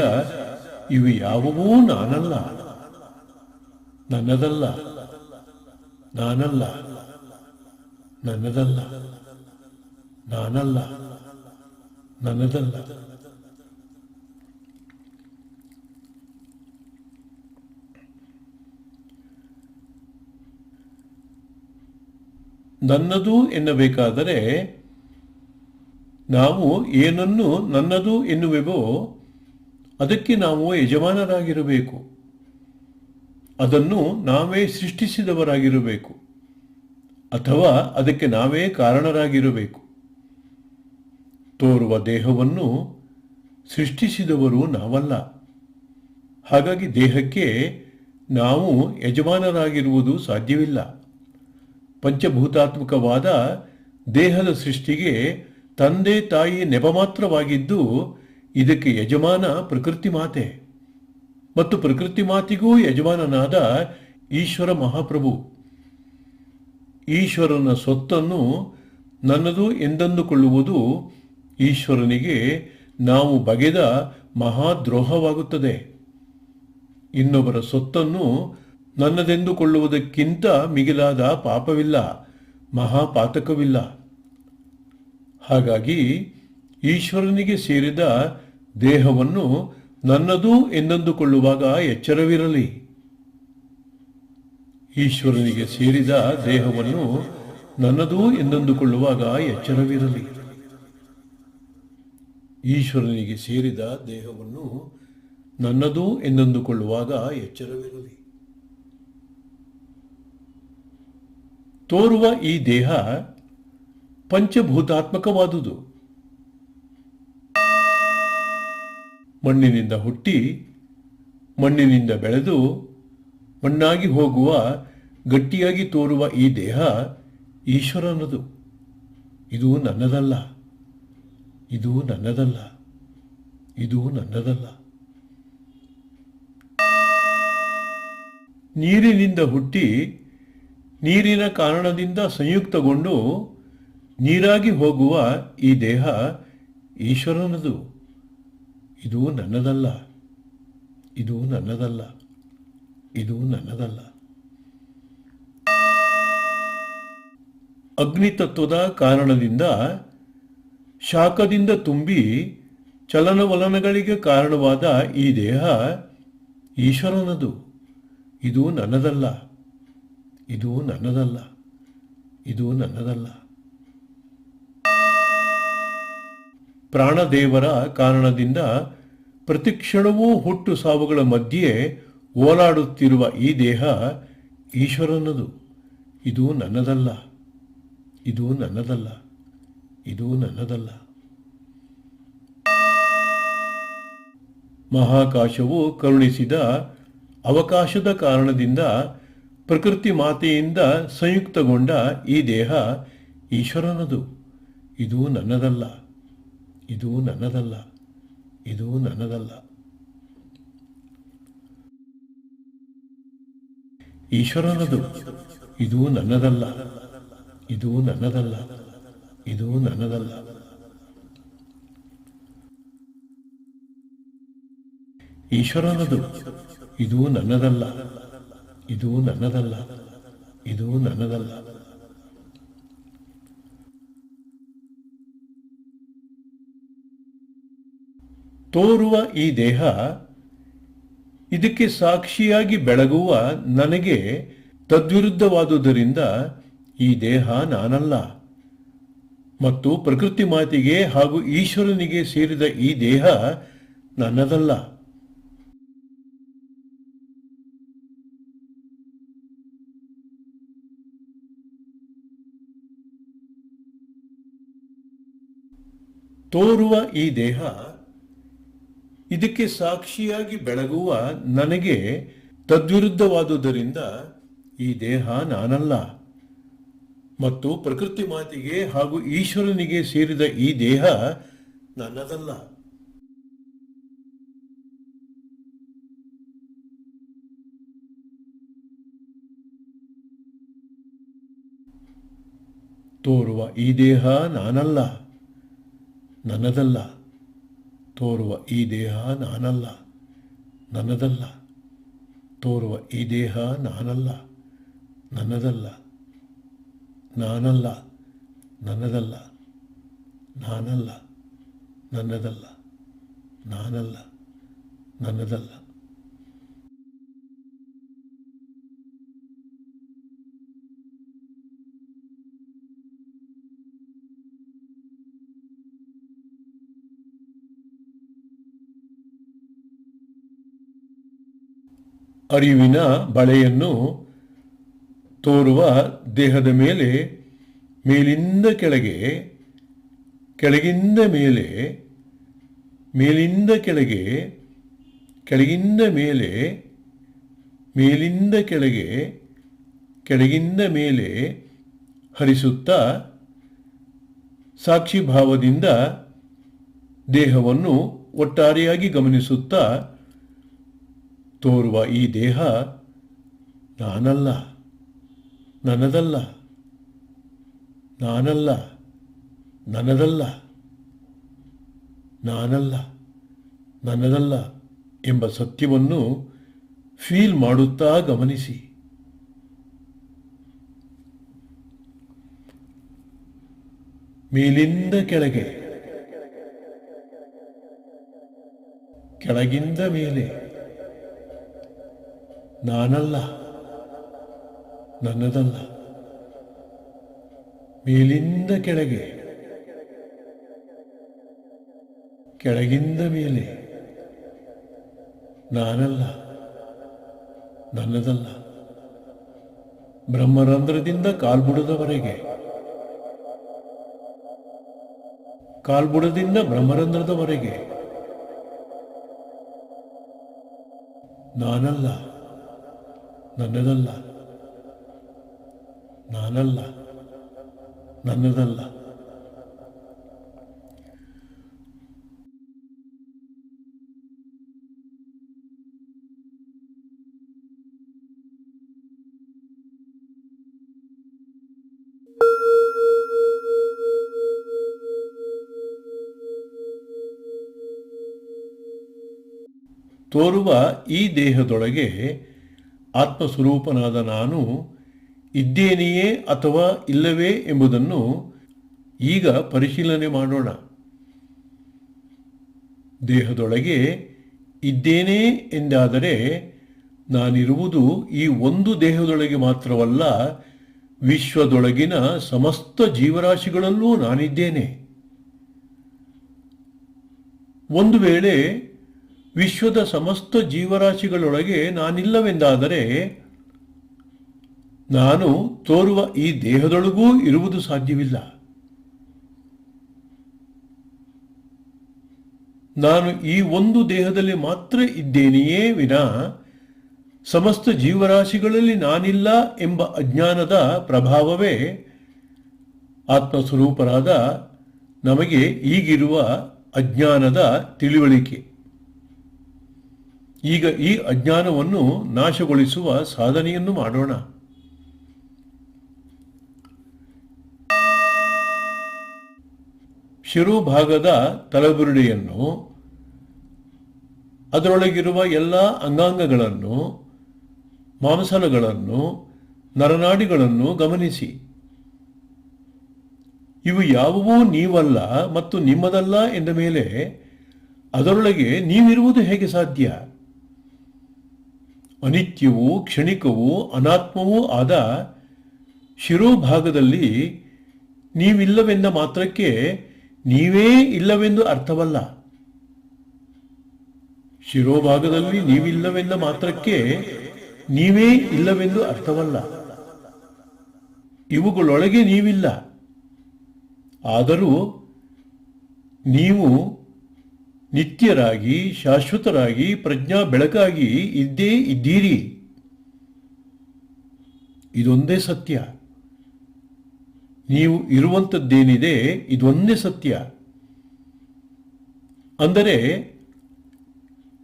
S1: ಇವು ಯಾವುವೂ ನಾನಲ್ಲ, ನನ್ನದಲ್ಲ, ನಾನಲ್ಲ, ನನ್ನದಲ್ಲ, ನಾನಲ್ಲ, ನನ್ನದಲ್ಲ. ನನ್ನದು ಎನ್ನಬೇಕಾದರೆ ನಾವು ಏನನ್ನು ನನ್ನದು ಎನ್ನುವೆವೋ ಅದಕ್ಕೆ ನಾವು ಯಜಮಾನರಾಗಿರಬೇಕು. ಅದನ್ನು ನಾವೇ ಸೃಷ್ಟಿಸಿದವರಾಗಿರಬೇಕು ಅಥವಾ ಅದಕ್ಕೆ ನಾವೇ ಕಾರಣರಾಗಿರಬೇಕು. ತೋರುವ ದೇಹವನ್ನು ಸೃಷ್ಟಿಸಿದವರು ನಾವಲ್ಲ. ಹಾಗಾಗಿ ದೇಹಕ್ಕೆ ನಾವು ಯಜಮಾನರಾಗಿರುವುದು ಸಾಧ್ಯವಿಲ್ಲ. ಪಂಚಭೂತಾತ್ಮಕವಾದ ದೇಹದ ಸೃಷ್ಟಿಗೆ ತಂದೆ ತಾಯಿ ನೆಪ ಮಾತ್ರವಾಗಿದ್ದು ಇದಕ್ಕೆ ಯಜಮಾನ ಪ್ರಕೃತಿ ಮಾತೆ ಮತ್ತು ಪ್ರಕೃತಿ ಮಾತಿಗೂ ಯಜಮಾನನಾದ ಈಶ್ವರ ಮಹಾಪ್ರಭು. ಈಶ್ವರನ ಸೊತ್ತನ್ನು ನನ್ನದು ಎಂದಂದುಕೊಳ್ಳುವುದು ಈಶ್ವರನಿಗೆ ನಾವು ಬಗೆದ ಮಹಾದ್ರೋಹವಾಗುತ್ತದೆ. ಇನ್ನೊಬ್ಬರ ಸೊತ್ತನ್ನು ನನ್ನದೆಂದುಕೊಳ್ಳುವುದಕ್ಕಿಂತ ಮಿಗಿಲಾದ ಪಾಪವಿಲ್ಲ, ಮಹಾಪಾತಕವಿಲ್ಲ. ಹಾಗಾಗಿ ಈಶ್ವರನಿಗೆ ಸೇರಿದ ದೇಹವನ್ನು ನನ್ನದು ಎಂದಂದುಕೊಳ್ಳುವಾಗ ಎಚ್ಚರವಿರಲಿ. ಈಶ್ವರನಿಗೆ ಸೇರಿದ ದೇಹವನ್ನು ನನ್ನದು ಎಂದಂದುಕೊಳ್ಳುವಾಗ ಎಚ್ಚರವಿರಲಿ. ಈಶ್ವರನಿಗೆ ಸೇರಿದ ದೇಹವನ್ನು ನನ್ನದು ಎಂದಂದುಕೊಳ್ಳುವಾಗ ಎಚ್ಚರವಿರಲಿ. ತೋರುವ ಈ ದೇಹ ಪಂಚಭೂತಾತ್ಮಕವಾದುದು. ಮಣ್ಣಿನಿಂದ ಹುಟ್ಟಿ ಮಣ್ಣಿನಿಂದ ಬೆಳೆದು ಮಣ್ಣಾಗಿ ಹೋಗುವ ಗಟ್ಟಿಯಾಗಿ ತೋರುವ ಈ ದೇಹ ಈಶ್ವರನದು. ಇದು ನನ್ನದಲ್ಲ, ಇದು ನನ್ನದಲ್ಲ, ಇದು ನನ್ನದಲ್ಲ. ನೀರಿನಿಂದ ಹುಟ್ಟಿ ನೀರಿನ ಕಾರಣದಿಂದ ಸಂಯುಕ್ತಗೊಂಡು ನೀರಾಗಿ ಹೋಗುವ ಈ ದೇಹ ಈಶ್ವರನದು. ಇದು ನನ್ನದಲ್ಲ, ಇದು ನನ್ನದಲ್ಲ, ಇದು ನನ್ನದಲ್ಲ. ಅಗ್ನಿತತ್ವದ ಕಾರಣದಿಂದ ಶಾಖದಿಂದ ತುಂಬಿ ಚಲನವಲನಗಳಿಗೆ ಕಾರಣವಾದ ಈ ದೇಹ ಈಶ್ವರನದು. ಇದು ನನ್ನದಲ್ಲ, ಇದು ನನ್ನದಲ್ಲ, ಇದು ನನ್ನದಲ್ಲ. ಪ್ರಾಣದೇವರ ಕಾರಣದಿಂದ ಪ್ರತಿಕ್ಷಣವೂ ಹುಟ್ಟು ಸಾವುಗಳ ಮಧ್ಯೆ ಓಲಾಡುತ್ತಿರುವ ಈ ದೇಹ ಈಶ್ವರನದು. ಇದು ನನ್ನದಲ್ಲ, ಇದು ನನ್ನದಲ್ಲ, ಇದು ನನ್ನದಲ್ಲ. ಮಹಾಕಾಶವು ಕರುಣಿಸಿದ ಅವಕಾಶದ ಕಾರಣದಿಂದ ಪ್ರಕೃತಿ ಮಾತೆಯಿಂದ ಸಂಯುಕ್ತಗೊಂಡ ಈ ದೇಹ ಈಶ್ವರನದು. ಇದು ನನ್ನದಲ್ಲ, ಇದು ನನ್ನದಲ್ಲ, ಇದು ನನ್ನದಲ್ಲ. ಈಶ್ವರನದು. ಇದು ನನ್ನದಲ್ಲ, ಇದು ನನ್ನದಲ್ಲ, ಇದು ನನ್ನದಲ್ಲ. ಈಶ್ವರನದು. ಇದು ನನ್ನದಲ್ಲ, ಇದು ನನ್ನದಲ್ಲ, ಇದು ನನ್ನದಲ್ಲ. ತೋರುವ ಈ ದೇಹ ಇದಕ್ಕೆ ಸಾಕ್ಷಿಯಾಗಿ ಬೆಳಗುವ ನನಗೆ ತದ್ವಿರುದ್ಧವಾದುದರಿಂದ ಈ ದೇಹ ನಾನಲ್ಲ ಮತ್ತು ಪ್ರಕೃತಿ ಮಾತೆಗೆ ಹಾಗೂ ಈಶ್ವರನಿಗೆ ಸೇರಿದ ಈ ದೇಹ ನನ್ನದಲ್ಲ. ತೋರುವ ಈ ದೇಹ ಇದಕ್ಕೆ ಸಾಕ್ಷಿಯಾಗಿ ಬೆಳಗುವ ನನಗೆ ತದ್ವಿರುದ್ಧವಾದುದರಿಂದ ಈ ದೇಹ ನಾನಲ್ಲ ಮತ್ತು ಪ್ರಕೃತಿ ಮಾತೆಗೆ ಹಾಗೂ ಈಶ್ವರನಿಗೆ ಸೇರಿದ ಈ ದೇಹ ನನ್ನದಲ್ಲ. ತೋರುವ ಈ ದೇಹ ನಾನಲ್ಲ, ನನ್ನದಲ್ಲ. ತೋರುವ ಈ ದೇಹ ನಾನಲ್ಲ, ನನ್ನದಲ್ಲ. ತೋರುವ ಈ ದೇಹ ನಾನಲ್ಲ, ನನ್ನದಲ್ಲ. ನಾನಲ್ಲ, ನನ್ನದಲ್ಲ. ನಾನಲ್ಲ, ನನ್ನದಲ್ಲ. ನಾನಲ್ಲ, ನನ್ನದಲ್ಲ. ಅರಿವಿನ ಬಳೆಯನ್ನು ತೋರುವ ದೇಹದ ಮೇಲೆ ಮೇಲಿಂದ ಕೆಳಗೆ, ಕೆಳಗಿಂದ ಮೇಲೆ, ಮೇಲಿಂದ ಕೆಳಗೆ, ಕೆಳಗಿಂದ ಮೇಲೆ, ಮೇಲಿಂದ ಕೆಳಗೆ, ಕೆಳಗಿಂದ ಮೇಲೆ ಹರಿಸುತ್ತಾ ಸಾಕ್ಷಿಭಾವದಿಂದ ದೇಹವನ್ನು ಒಟ್ಟಾರೆಯಾಗಿ ಗಮನಿಸುತ್ತಾ ತೋರುವ ಈ ದೇಹ ನಾನಲ್ಲ, ನನ್ನದಲ್ಲ. ನಾನಲ್ಲ, ನನ್ನದಲ್ಲ. ನಾನಲ್ಲ, ನನ್ನದಲ್ಲ ಎಂಬ ಸತ್ಯವನ್ನು ಫೀಲ್ ಮಾಡುತ್ತಾ ಗಮನಿಸಿ. ಮೇಲಿಂದ ಕೆಳಗೆ, ಕೆಳಗಿಂದ ಮೇಲೆ. ನಾನಲ್ಲ, ನನ್ನದಲ್ಲ. ಮೇಲಿಂದ ಕೆಳಗೆ, ಕೆಳಗಿಂದ ಮೇಲೆ. ನಾನಲ್ಲ, ನನ್ನದಲ್ಲ. ಬ್ರಹ್ಮರಂಧ್ರದಿಂದ ಕಾಲ್ಬುಡದವರೆಗೆ, ಕಾಲ್ಬುಡದಿಂದ ಬ್ರಹ್ಮರಂಧ್ರದವರೆಗೆ ನಾನಲ್ಲ, ನನ್ನದಲ್ಲ, ನಾನಲ್ಲ, ನನ್ನದಲ್ಲ. ತೋರುವ ಈ ದೇಹದೊಳಗೆ ಆತ್ಮಸ್ವರೂಪನಾದ ನಾನು ಇದ್ದೇನೆಯೇ ಅಥವಾ ಇಲ್ಲವೇ ಎಂಬುದನ್ನು ಈಗ ಪರಿಶೀಲನೆ ಮಾಡೋಣ. ದೇಹದೊಳಗೆ ಇದ್ದೇನೆ ಎಂದಾದರೆ ನಾನಿರುವುದು ಈ ಒಂದು ದೇಹದೊಳಗೆ ಮಾತ್ರವಲ್ಲ, ವಿಶ್ವದೊಳಗಿನ ಸಮಸ್ತ ಜೀವರಾಶಿಗಳಲ್ಲೂ ನಾನಿದ್ದೇನೆ. ಒಂದು ವೇಳೆ ವಿಶ್ವದ ಸಮಸ್ತ ಜೀವರಾಶಿಗಳೊಳಗೆ ನಾನಿಲ್ಲವೆಂದಾದರೆ ನಾನು ತೋರುವ ಈ ದೇಹದೊಳಗೂ ಇರುವುದು ಸಾಧ್ಯವಿಲ್ಲ. ನಾನು ಈ ಒಂದು ದೇಹದಲ್ಲಿ ಮಾತ್ರ ಇದ್ದೇನೆಯೇ ವಿನಾ ಸಮಸ್ತ ಜೀವರಾಶಿಗಳಲ್ಲಿ ನಾನಿಲ್ಲ ಎಂಬ ಅಜ್ಞಾನದ ಪ್ರಭಾವವೇ ಆತ್ಮಸ್ವರೂಪರಾದ ನಮಗೆ ಈಗಿರುವ ಅಜ್ಞಾನದ ತಿಳಿವಳಿಕೆ. ಈಗ ಈ ಅಜ್ಞಾನವನ್ನು ನಾಶಗೊಳಿಸುವ ಸಾಧನೆಯನ್ನು ಮಾಡೋಣ. ಶಿರೋಭಾಗದ ತಲೆಬುರುಡೆಯನ್ನು, ಅದರೊಳಗಿರುವ ಎಲ್ಲ ಅಂಗಾಂಗಗಳನ್ನು, ಮಾಂಸಲಗಳನ್ನು, ನರನಾಡಿಗಳನ್ನು ಗಮನಿಸಿ. ಇವು ಯಾವುವೂ ನೀವಲ್ಲ ಮತ್ತು ನಿಮ್ಮದಲ್ಲ ಎಂದ ಮೇಲೆ ಅದರೊಳಗೆ ನೀವಿರುವುದು ಹೇಗೆ ಸಾಧ್ಯ? ಅನಿತ್ಯವೂ ಕ್ಷಣಿಕವೂ ಅನಾತ್ಮವೂ ಆದ ಶಿರೋಭಾಗದಲ್ಲಿ ನೀವಿಲ್ಲವೆಂದ ಮಾತ್ರಕ್ಕೆ ನೀವೇ ಇಲ್ಲವೆಂದು ಅರ್ಥವಲ್ಲ. ಶಿರೋಭಾಗದಲ್ಲಿ ನೀವಿಲ್ಲವೆಂದ ಮಾತ್ರಕ್ಕೆ ನೀವೇ ಇಲ್ಲವೆಂದು ಅರ್ಥವಲ್ಲ. ಇವುಗಳೊಳಗೆ ನೀವಿಲ್ಲ. ಆದರೂ ನೀವು ನಿತ್ಯರಾಗಿ, ಶಾಶ್ವತರಾಗಿ, ಪ್ರಜ್ಞಾ ಬೆಳಕಾಗಿ ಇದ್ದೇ ಇದ್ದೀರಿ. ಇದೊಂದೇ ಸತ್ಯ. ನೀವು ಇರುವಂಥದ್ದೇನಿದೆ ಇದೊಂದೇ ಸತ್ಯ. ಅಂದರೆ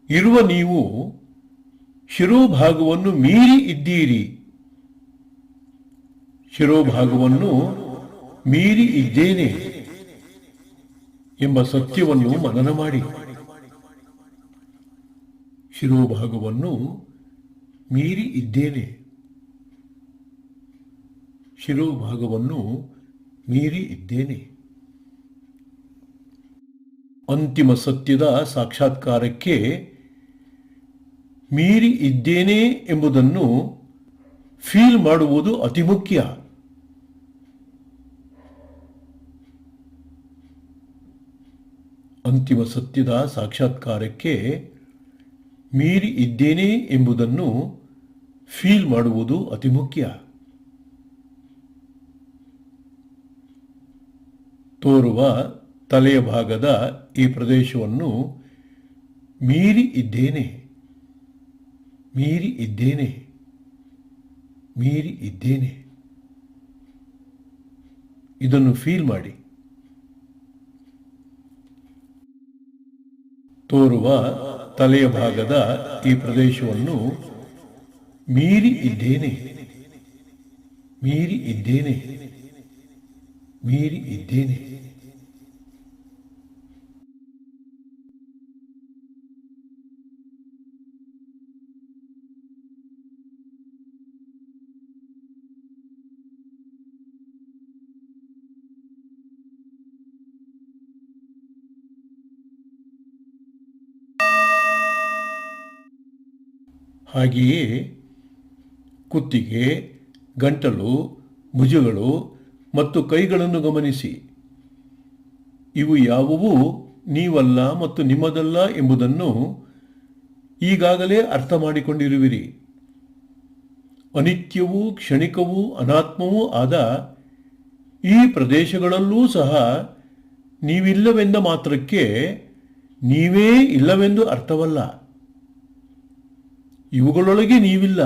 S1: ಇರುವ ನೀವು ಶಿರೋಭಾಗವನ್ನು ಮೀರಿ ಇದ್ದೀರಿ. ಶಿರೋಭಾಗವನ್ನು ಮೀರಿ ಇದ್ದೇನೆ ಎಂಬ ಸತ್ಯವನ್ನು ಮನನ ಮಾಡಿ. ಶಿರೋಭಾಗವನ್ನು ಮೀರಿ ಇದ್ದೇನೆ, ಶಿರೋಭಾಗವನ್ನು ಮೀರಿ ಇದ್ದೇನೆ. ಅಂತಿಮ ಸತ್ಯದ ಸಾಕ್ಷಾತ್ಕಾರಕ್ಕೆ ಮೀರಿ ಇದ್ದೇನೆ ಎಂಬುದನ್ನು ಫೀಲ್ ಮಾಡುವುದು ಅತಿ ಮುಖ್ಯ. ಅಂತಿಮ ಸತ್ಯದ ಸಾಕ್ಷಾತ್ಕಾರಕ್ಕೆ ಮೀರಿ ಇದ್ದೇನೆ ಎಂಬುದನ್ನು ಫೀಲ್ ಮಾಡುವುದು ಅತಿ ಮುಖ್ಯ. ತೋರುವ ತಲೆಯ ಭಾಗದ ಈ ಪ್ರದೇಶವನ್ನು ಮೀರಿ ಇದ್ದೇನೆ, ಮೀರಿ ಇದ್ದೇನೆ, ಮೀರಿ ಇದ್ದೇನೆ. ಇದನ್ನು ಫೀಲ್ ಮಾಡಿ. ತೋರುವ ತಲೆಯ ಭಾಗದ ಈ ಪ್ರದೇಶವನ್ನು ಮೀರಿ ಇದ್ದೇನೆ, ಮೀರಿ ಇದ್ದೇನೆ, ಮೀರಿ ಇದ್ದೇನೆ. ಹಾಗೆಯೇ ಕುತ್ತಿಗೆ, ಗಂಟಲು, ಭುಜಗಳು ಮತ್ತು ಕೈಗಳನ್ನು ಗಮನಿಸಿ. ಇವು ಯಾವುವೂ ನೀವಲ್ಲ ಮತ್ತು ನಿಮ್ಮದಲ್ಲ ಎಂಬುದನ್ನು ಈಗಾಗಲೇ ಅರ್ಥ ಮಾಡಿಕೊಂಡಿರುವಿರಿ. ಅನಿತ್ಯವೂ ಕ್ಷಣಿಕವೂ ಅನಾತ್ಮವೂ ಆದ ಈ ಪ್ರದೇಶಗಳಲ್ಲೂ ಸಹ ನೀವಿಲ್ಲವೆಂದ ಮಾತ್ರಕ್ಕೆ ನೀವೇ ಇಲ್ಲವೆಂದು ಅರ್ಥವಲ್ಲ. ಇವುಗಳೊಳಗೆ ನೀವಿಲ್ಲ,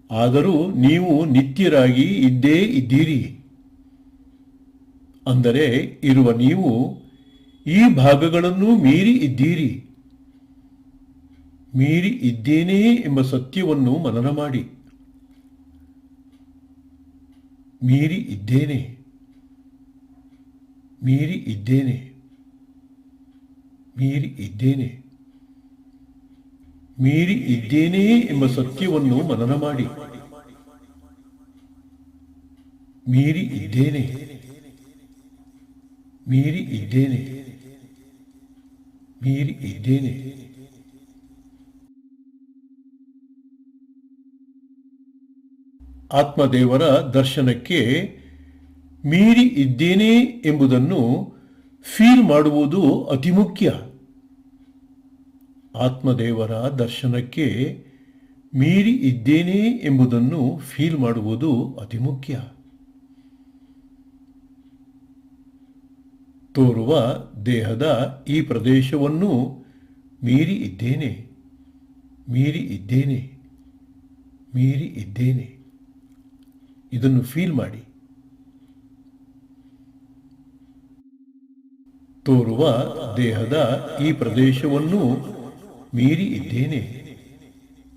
S1: ಆದರೂ ನೀವು ನಿತ್ಯರಾಗಿ ಇದ್ದೇ ಇದ್ದೀರಿ. ಅಂದರೆ ಇರುವ ನೀವು ಈ ಭಾಗಗಳನ್ನು ಮೀರಿ ಇದ್ದೀರಿ. ಮೀರಿ ಇದ್ದೇನೆ ಎಂಬ ಸತ್ಯವನ್ನು ಮನನ ಮಾಡಿ. ಮೀರಿ ಇದ್ದೇನೆ, ಮೀರಿ ಇದ್ದೇನೆ, ಮೀರಿ ಇದ್ದೇನೆ, ಮೀರಿ ಇದ್ದೇನೆ ಎಂಬ ಸತ್ಯವನ್ನು ಮನನ ಮಾಡಿ. ಮೀರಿ ಇದ್ದೇನೆ, ಮೀರಿ ಇದ್ದೇನೆ, ಮೀರಿ ಇದ್ದೇನೆ. ಆತ್ಮದೇವರ ದರ್ಶನಕ್ಕೆ ಮೀರಿ ಇದ್ದೇನೆ ಎಂಬುದನ್ನು ಫೀಲ್ ಮಾಡುವುದು ಅತಿ ಮುಖ್ಯ. ಆತ್ಮದೇವರ ದರ್ಶನಕ್ಕೆ ಮೀರಿ ಇದ್ದೇನೆ ಎಂಬುದನ್ನು ಫೀಲ್ ಮಾಡುವುದು ಅತಿ ಮುಖ್ಯ. ತೋರುವ ದೇಹದ ಈ ಪ್ರದೇಶವನ್ನು ಮೀರಿ ಇದ್ದೇನೆ, ಮೀರಿ ಇದ್ದೇನೆ, ಮೀರಿ ಇದ್ದೇನೆ. ಇದನ್ನು ಫೀಲ್ ಮಾಡಿ. ತೋರುವ ದೇಹದ ಈ ಪ್ರದೇಶವನ್ನು ಮೀರಿ ಇದ್ದೇನೆ,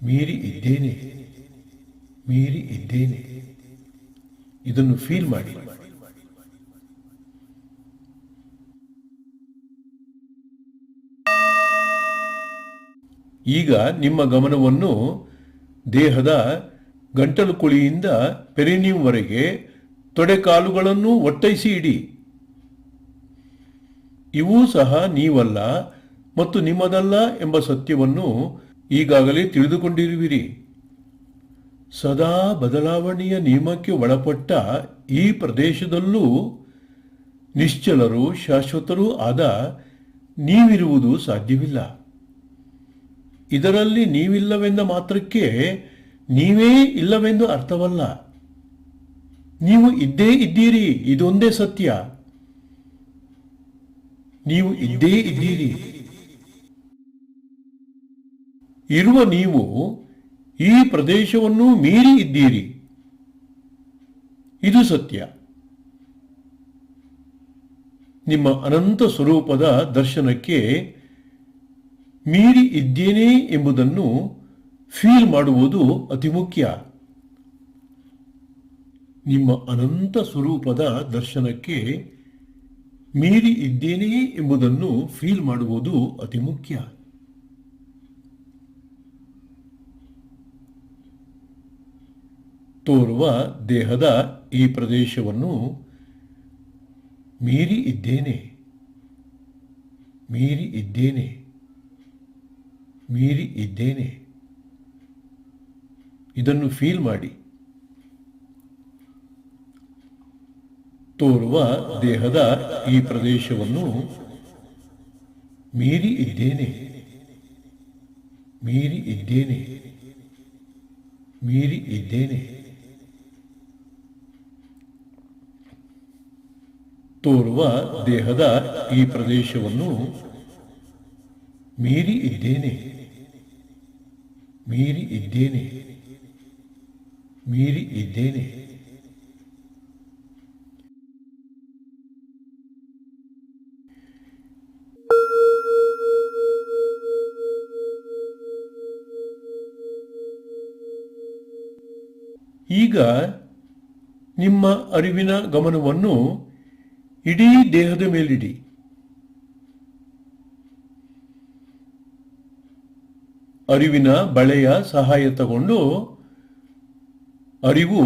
S1: ಮೀರಿ ಇದ್ದೇನೆ, ಮೀರಿ ಇದ್ದೇನೆ. ಇದನ್ನು ಫೀಲ್ ಮಾಡಿ. ಈಗ ನಿಮ್ಮ ಗಮನವನ್ನು ದೇಹದ ಗಂಟಲು ಕುಳಿಯಿಂದ ಪೆರಿನಿಯಂವರೆಗೆ ತೊಡೆಕಾಲುಗಳನ್ನು ಒಟ್ಟೈಸಿ ಇಡಿ. ಇವೂ ಸಹ ನೀವಲ್ಲ ಮತ್ತು ನಿಮ್ಮದಲ್ಲ ಎಂಬ ಸತ್ಯವನ್ನು ಈಗಾಗಲೇ ತಿಳಿದುಕೊಂಡಿರುವಿರಿ. ಸದಾ ಬದಲಾವಣೆಯ ನಿಯಮಕ್ಕೆ ಒಳಪಟ್ಟ ಈ ಪ್ರದೇಶದಲ್ಲೂ ನಿಶ್ಚಲರೂ ಶಾಶ್ವತರೂ ಆದ ನೀವಿರುವುದು ಸಾಧ್ಯವಿಲ್ಲ. ಇದರಲ್ಲಿ ನೀವಿಲ್ಲವೆಂದ ಮಾತ್ರಕ್ಕೆ ನೀವೇ ಇಲ್ಲವೆಂದು ಅರ್ಥವಲ್ಲ. ನೀವು ಇದ್ದೇ ಇದ್ದೀರಿ, ಇದೊಂದೇ ಸತ್ಯ. ನೀವು ಇದ್ದೇ ಇದ್ದೀರಿ. ಇರುವ ನೀವು ಈ ಪ್ರದೇಶವನ್ನು ಮೀರಿ ಇದ್ದೀರಿ, ಇದು ಸತ್ಯ. ನಿಮ್ಮ ಅನಂತ ಸ್ವರೂಪದ ದರ್ಶನಕ್ಕೆ ಮೀರಿ ಇದ್ದೇನೆ ಎಂಬುದನ್ನು ಫೀಲ್ ಮಾಡುವುದು ಅತಿ ಮುಖ್ಯ. ನಿಮ್ಮ ಅನಂತ ಸ್ವರೂಪದ ದರ್ಶನಕ್ಕೆ ಮೀರಿ ಇದ್ದೇನೆ ಎಂಬುದನ್ನು ಫೀಲ್ ಮಾಡುವುದು ಅತಿ ಮುಖ್ಯ. ತೋರುವ ದೇಹದ ಈ ಪ್ರದೇಶವನ್ನು ಮೀರಿ ಇದ್ದೇನೆ, ಮೀರಿ ಇದ್ದೇನೆ, ಮೀರಿ ಇದ್ದೇನೆ. ಇದನ್ನು ಫೀಲ್ ಮಾಡಿ. ತೋರುವ ದೇಹದ ಈ ಪ್ರದೇಶವನ್ನು ಮೀರಿ ಇದ್ದೇನೆ, ಮೀರಿ ಇದ್ದೇನೆ, ಮೀರಿ ಇದ್ದೇನೆ. ತೋರುವ ದೇಹದ ಈ ಪ್ರದೇಶವನ್ನು ಮೀರಿ ಇದ್ದೇನೆ, ಮೀರಿ ಇದ್ದೇನೆ, ಮೀರಿ ಇದ್ದೇನೆ. ಈಗ ನಿಮ್ಮ ಅರಿವಿನ ಗಮನವನ್ನು ಇಡೀ ದೇಹದ ಮೇಲಿಡಿ. ಅರಿವಿನ ಬಳೆಯ ಸಹಾಯ ತಗೊಂಡು ಅರಿವು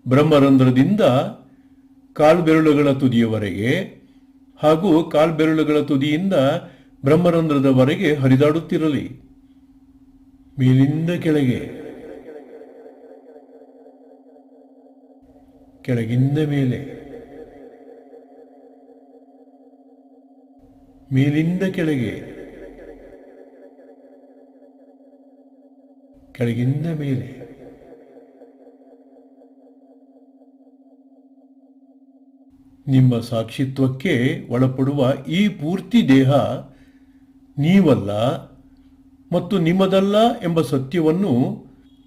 S1: ಬ್ರಹ್ಮರಂಧ್ರದಿಂದ ಕಾಲ್ಬೆರಳುಗಳ ತುದಿಯವರೆಗೆ ಹಾಗೂ ಕಾಲ್ಬೆರಳುಗಳ ತುದಿಯಿಂದ ಬ್ರಹ್ಮರಂಧ್ರದವರೆಗೆ ಹರಿದಾಡುತ್ತಿರಲಿ. ಮೇಲಿಂದ ಕೆಳಗೆ, ಕೆಳಗಿಂದ ಮೇಲೆ, ಮೇಲಿಂದ ಕೆಳಗೆ, ಕೆಳಗಿಂದ ಮೇಲೆ. ನಿಮ್ಮ ಸಾಕ್ಷಿತ್ವಕ್ಕೆ ಒಳಪಡುವ ಈ ಪೂರ್ತಿ ದೇಹ ನೀವಲ್ಲ ಮತ್ತು ನಿಮ್ಮದಲ್ಲ ಎಂಬ ಸತ್ಯವನ್ನು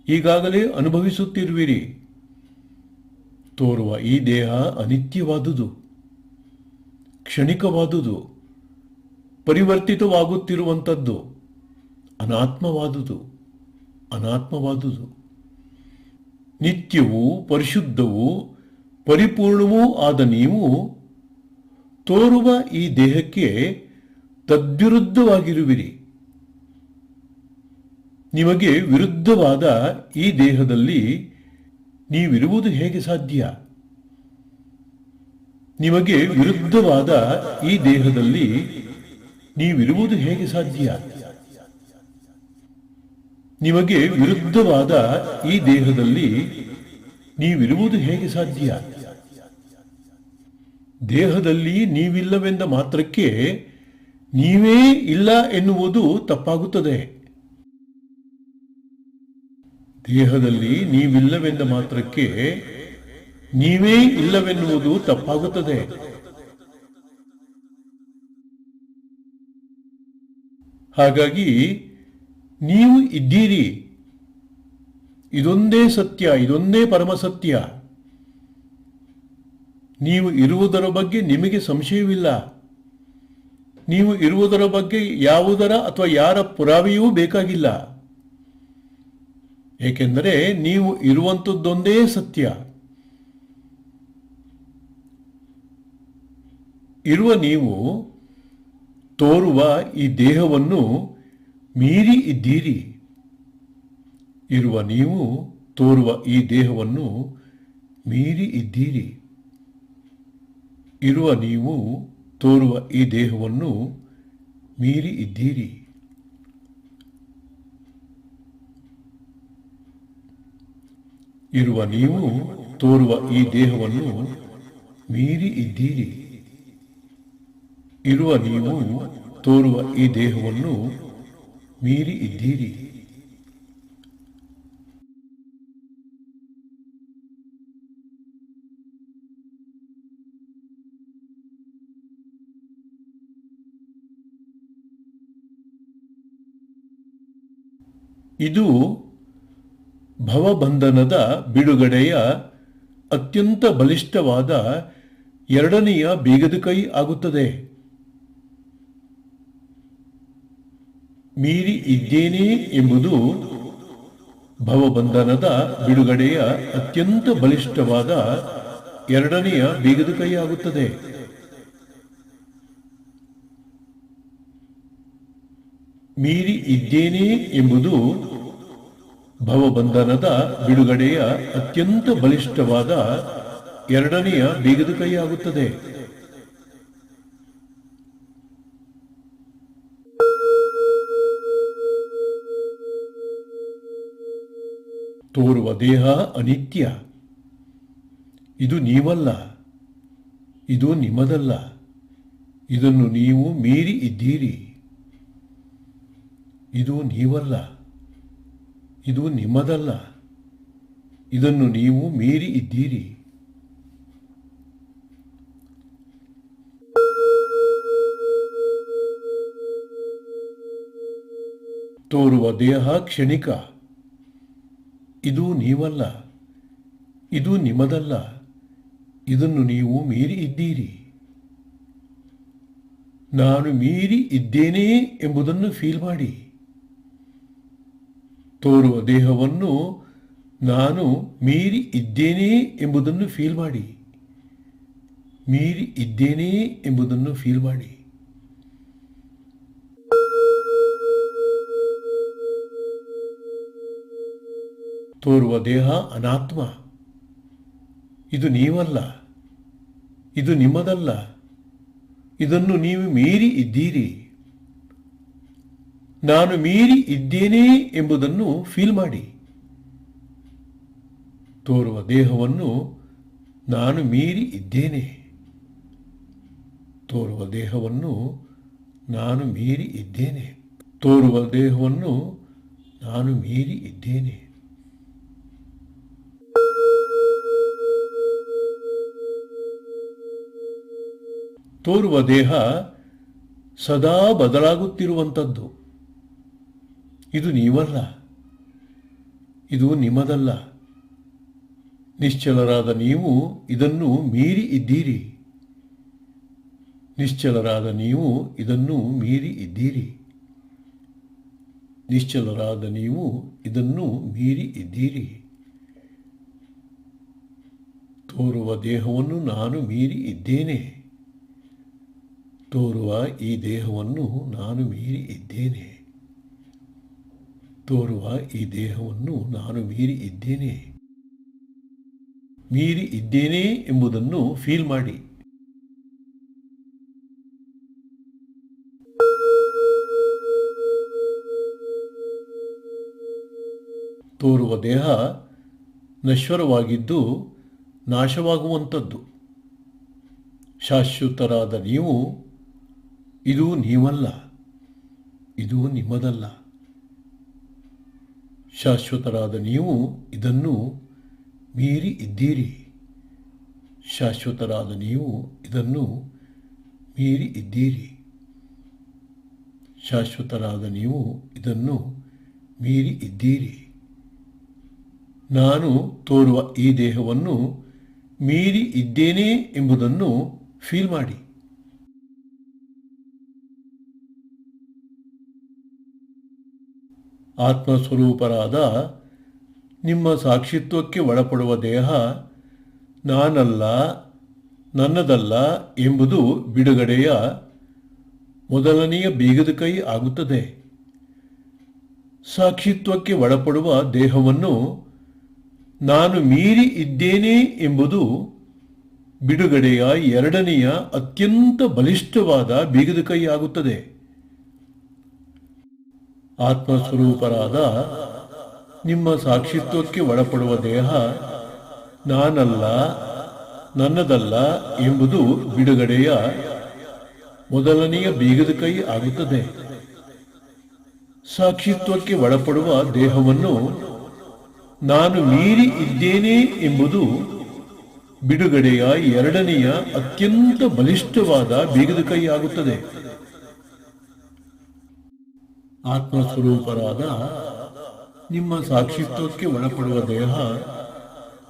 S1: ಈಗಾಗಲೇ ಅನುಭವಿಸುತ್ತಿರುವಿರಿ. ತೋರುವ ಈ ದೇಹ ಅನಿತ್ಯವಾದುದು, ಕ್ಷಣಿಕವಾದುದು, ಪರಿವರ್ತಿತವಾಗುತ್ತಿರುವಂಥದ್ದು, ಅನಾತ್ಮವಾದುದು. ನಿತ್ಯವೂ ಪರಿಶುದ್ಧವೂ ಪರಿಪೂರ್ಣವೂ ಆದ ನೀವು ತೋರುವ ಈ ದೇಹಕ್ಕೆ ತದ್ವಿರುದ್ಧವಾಗಿರುವಿರಿ. ನಿಮಗೆ ವಿರುದ್ಧವಾದ ಈ ದೇಹದಲ್ಲಿ ನೀವಿರುವುದು ಹೇಗೆ ಸಾಧ್ಯ? ನಿಮಗೆ ವಿರುದ್ಧವಾದ ಈ ದೇಹದಲ್ಲಿ ನೀವಿರುವುದು ಹೇಗೆ ಸಾಧ್ಯ? ನಿಮಗೆ ವಿರುದ್ಧವಾದ ಈ ದೇಹದಲ್ಲಿ ನೀವಿರುವುದು ಹೇಗೆ ಸಾಧ್ಯ? ದೇಹದಲ್ಲಿ ನೀವಿಲ್ಲವೆಂದ ಮಾತ್ರಕ್ಕೆ ನೀವೇ ಇಲ್ಲ ಎನ್ನುವುದು ತಪ್ಪಾಗುತ್ತದೆ. ದೇಹದಲ್ಲಿ ನೀವಿಲ್ಲವೆಂದ ಮಾತ್ರಕ್ಕೆ ನೀವೇ ಇಲ್ಲವೆನ್ನುವುದು ತಪ್ಪಾಗುತ್ತದೆ. ಹಾಗಾಗಿ ನೀವು ಇದ್ದೀರಿ. ಇದೊಂದೇ ಸತ್ಯ, ಇದೊಂದೇ ಪರಮಸತ್ಯ. ನೀವು ಇರುವುದರ ಬಗ್ಗೆ ನಿಮಗೆ ಸಂಶಯವಿಲ್ಲ. ನೀವು ಇರುವುದರ ಬಗ್ಗೆ ಯಾವುದರ ಅಥವಾ ಯಾರ ಪುರಾವೆಯೂ ಬೇಕಾಗಿಲ್ಲ. ಏಕೆಂದರೆ ನೀವು ಇರುವಂಥದ್ದೊಂದೇ ಸತ್ಯ. ಇರುವ ನೀವು ತೋರುವ ಈ ದೇಹವನ್ನು ಮೀರಿ ಇದ್ದೀರಿ. ಇರುವ ನೀವು ತೋರುವ ಈ ದೇಹವನ್ನು ಮೀರಿ ಇದ್ದೀರಿ. ಇರುವ ನೀವು ತೋರುವ ಈ ದೇಹವನ್ನು ಮೀರಿ ಇದ್ದೀರಿ. ಇರುವ ನೀವು ತೋರುವ ಈ ದೇಹವನ್ನು ಮೀರಿ ಇದ್ದೀರಿ. ಇರುವ ನೀವು ತೋರುವ ಈ ದೇಹವನ್ನು ಮೀರಿ ಇದ್ದೀರಿ. ಇದು ಭವಬಂಧನದ ಬಿಡುಗಡೆಯ ಅತ್ಯಂತ ಬಲಿಷ್ಠವಾದ ಎರಡನೆಯ ಬೀಗದ ಕೈ ಆಗುತ್ತದೆ. ಮೀರಿ ಇದ್ದೇನೆ ಎಂಬುದು ಭವಬಂಧನದ ಬಿಡುಗಡೆಯ ಅತ್ಯಂತ ಬಲಿಷ್ಠವಾದ ಎರಡನೆಯ ಬೀಗದ ಕೈ ಆಗುತ್ತದೆ. ಮೀರಿ ಇದ್ದೇನೆ ಎಂಬುದು ಭವಬಂಧನದ ಬಿಡುಗಡೆಯ ಅತ್ಯಂತ ಬಲಿಷ್ಠವಾದ ಎರಡನೆಯ ಬೀಗದ ಕೈ ಆಗುತ್ತದೆ. ತೋರುವ ದೇಹ ಅನಿತ್ಯ. ಇದು ನೀವಲ್ಲ, ಇದು ನಿಮ್ಮದಲ್ಲ. ಇದನ್ನು ನೀವು ಮೀರಿ ಇದ್ದೀರಿ. ಇದು ನೀವಲ್ಲ, ಇದು ನಿಮ್ಮದಲ್ಲ. ಇದನ್ನು ನೀವು ಮೀರಿ ಇದ್ದೀರಿ. ತೋರುವ ದೇಹ ಕ್ಷಣಿಕ. ಇದು ನೀವಲ್ಲ, ಇದು ನಿಮ್ಮದಲ್ಲ. ಇದನ್ನು ನೀವು ಮೀರಿ ಇದ್ದೀರಿ. ನಾನು ಮೀರಿ ಇದ್ದೇನೆ ಎಂಬುದನ್ನು ಫೀಲ್ ಮಾಡಿ. ತೋರುವ ದೇಹವನ್ನು ನಾನು ಮೀರಿ ಇದ್ದೇನೆ ಎಂಬುದನ್ನು ಫೀಲ್ ಮಾಡಿ. ಮೀರಿ ಇದ್ದೇನೆ ಎಂಬುದನ್ನು ಫೀಲ್ ಮಾಡಿ. ತೋರುವ ದೇಹ ಅನಾತ್ಮ. ಇದು ನೀವಲ್ಲ, ಇದು ನಿಮ್ಮದಲ್ಲ. ಇದನ್ನು ನೀವು ಮೀರಿ ಇದ್ದೀರಿ. ನಾನು ಮೀರಿ ಇದ್ದೇನೆ ಎಂಬುದನ್ನು ಫೀಲ್ ಮಾಡಿ. ತೋರುವ ದೇಹವನ್ನು ನಾನು ಮೀರಿ ಇದ್ದೇನೆ. ತೋರುವ ದೇಹವನ್ನು ನಾನು ಮೀರಿ ಇದ್ದೇನೆ. ತೋರುವ ದೇಹವನ್ನು ನಾನು ಮೀರಿ ಇದ್ದೇನೆ. ತೋರುವ ದೇಹ ಸದಾ ಬದಲಾಗುತ್ತಿರುವಂಥದ್ದು. ಇದು ನೀವಲ್ಲ, ಇದು ನಿಮ್ಮದಲ್ಲ. ನಿಶ್ಚಲರಾದ ನೀವು ಇದನ್ನು ಮೀರಿ ಇದ್ದೀರಿ. ನಿಶ್ಚಲರಾದ ನೀವು ಇದನ್ನು ಮೀರಿ ಇದ್ದೀರಿ. ನಿಶ್ಚಲರಾದ ನೀವು ಇದನ್ನು ಮೀರಿ ಇದ್ದೀರಿ. ತೋರುವ ದೇಹವನ್ನು ನಾನು ಮೀರಿ ಇದ್ದೇನೆ. ತೋರುವ ಈ ದೇಹವನ್ನು ನಾನು ಮೀರಿ ಇದ್ದೇನೆ. ತೋರುವ ಈ ದೇಹವನ್ನು ನಾನು ಮೀರಿ ಇದ್ದೇನೆ. ಮೀರಿ ಇದ್ದೇನೆ ಎಂಬುದನ್ನು ಫೀಲ್ ಮಾಡಿ. ತೋರುವ ದೇಹ ನಶ್ವರವಾಗಿದ್ದು ನಾಶವಾಗುವಂಥದ್ದು. ಶಾಶ್ವತರಾದ ನೀವು ಇದು ನೀವಲ್ಲ, ಇದು ನಿಮ್ಮದಲ್ಲ. ಶಾಶ್ವತರಾದ ನೀವು ಇದನ್ನು ಮೀರಿ ಇದ್ದೀರಿ. ಶಾಶ್ವತರಾದ ನೀವು ಇದನ್ನು ಮೀರಿ ಇದ್ದೀರಿ. ಶಾಶ್ವತರಾದ ನೀವು ಇದನ್ನು ಮೀರಿ ಇದ್ದೀರಿ. ನಾನು ತೋರುವ ಈ ದೇಹವನ್ನು ಮೀರಿ ಇದ್ದೇನೆ ಎಂಬುದನ್ನು ಫೀಲ್ ಮಾಡಿ. ಆತ್ಮಸ್ವರೂಪರಾದ ನಿಮ್ಮ ಸಾಕ್ಷಿತ್ವಕ್ಕೆ ಒಳಪಡುವ ದೇಹ ನಾನಲ್ಲ, ನನ್ನದಲ್ಲ ಎಂಬುದು ಬಿಡುಗಡೆಯ ಮೊದಲನೆಯ ಬೀಗದ ಕೈ ಆಗುತ್ತದೆ. ಸಾಕ್ಷಿತ್ವಕ್ಕೆ ಒಳಪಡುವ ದೇಹವನ್ನು ನಾನು ಮೀರಿ ಇದ್ದೇನೆ ಎಂಬುದು ಬಿಡುಗಡೆಯ ಎರಡನೆಯ ಅತ್ಯಂತ ಬಲಿಷ್ಠವಾದ ಬೀಗದ ಕೈ ಆಗುತ್ತದೆ. ಆತ್ಮಸ್ವರೂಪರಾದ ನಿಮ್ಮ ಸಾಕ್ಷಿತ್ವಕ್ಕೆ ಒಳಪಡುವ ದೇಹ ನಾನಲ್ಲ, ನನ್ನದಲ್ಲ ಎಂಬುದು ಬಿಡುಗಡೆಯ ಮೊದಲನೆಯ ಬೀಗದ ಕೈ ಆಗುತ್ತದೆ. ಸಾಕ್ಷಿತ್ವಕ್ಕೆ ಒಳಪಡುವ ದೇಹವನ್ನು ನಾನು ಮೀರಿ ಇದ್ದೇನೆ ಎಂಬುದು ಬಿಡುಗಡೆಯ ಎರಡನೆಯ ಅತ್ಯಂತ ಬಲಿಷ್ಠವಾದ ಬೀಗದ ಕೈ ಆಗುತ್ತದೆ. ಆತ್ಮಸ್ವರೂಪರಾದ ನಿಮ್ಮ ಸಾಕ್ಷಿತ್ವಕ್ಕೆ ಒಳಪಡುವ ದೇಹ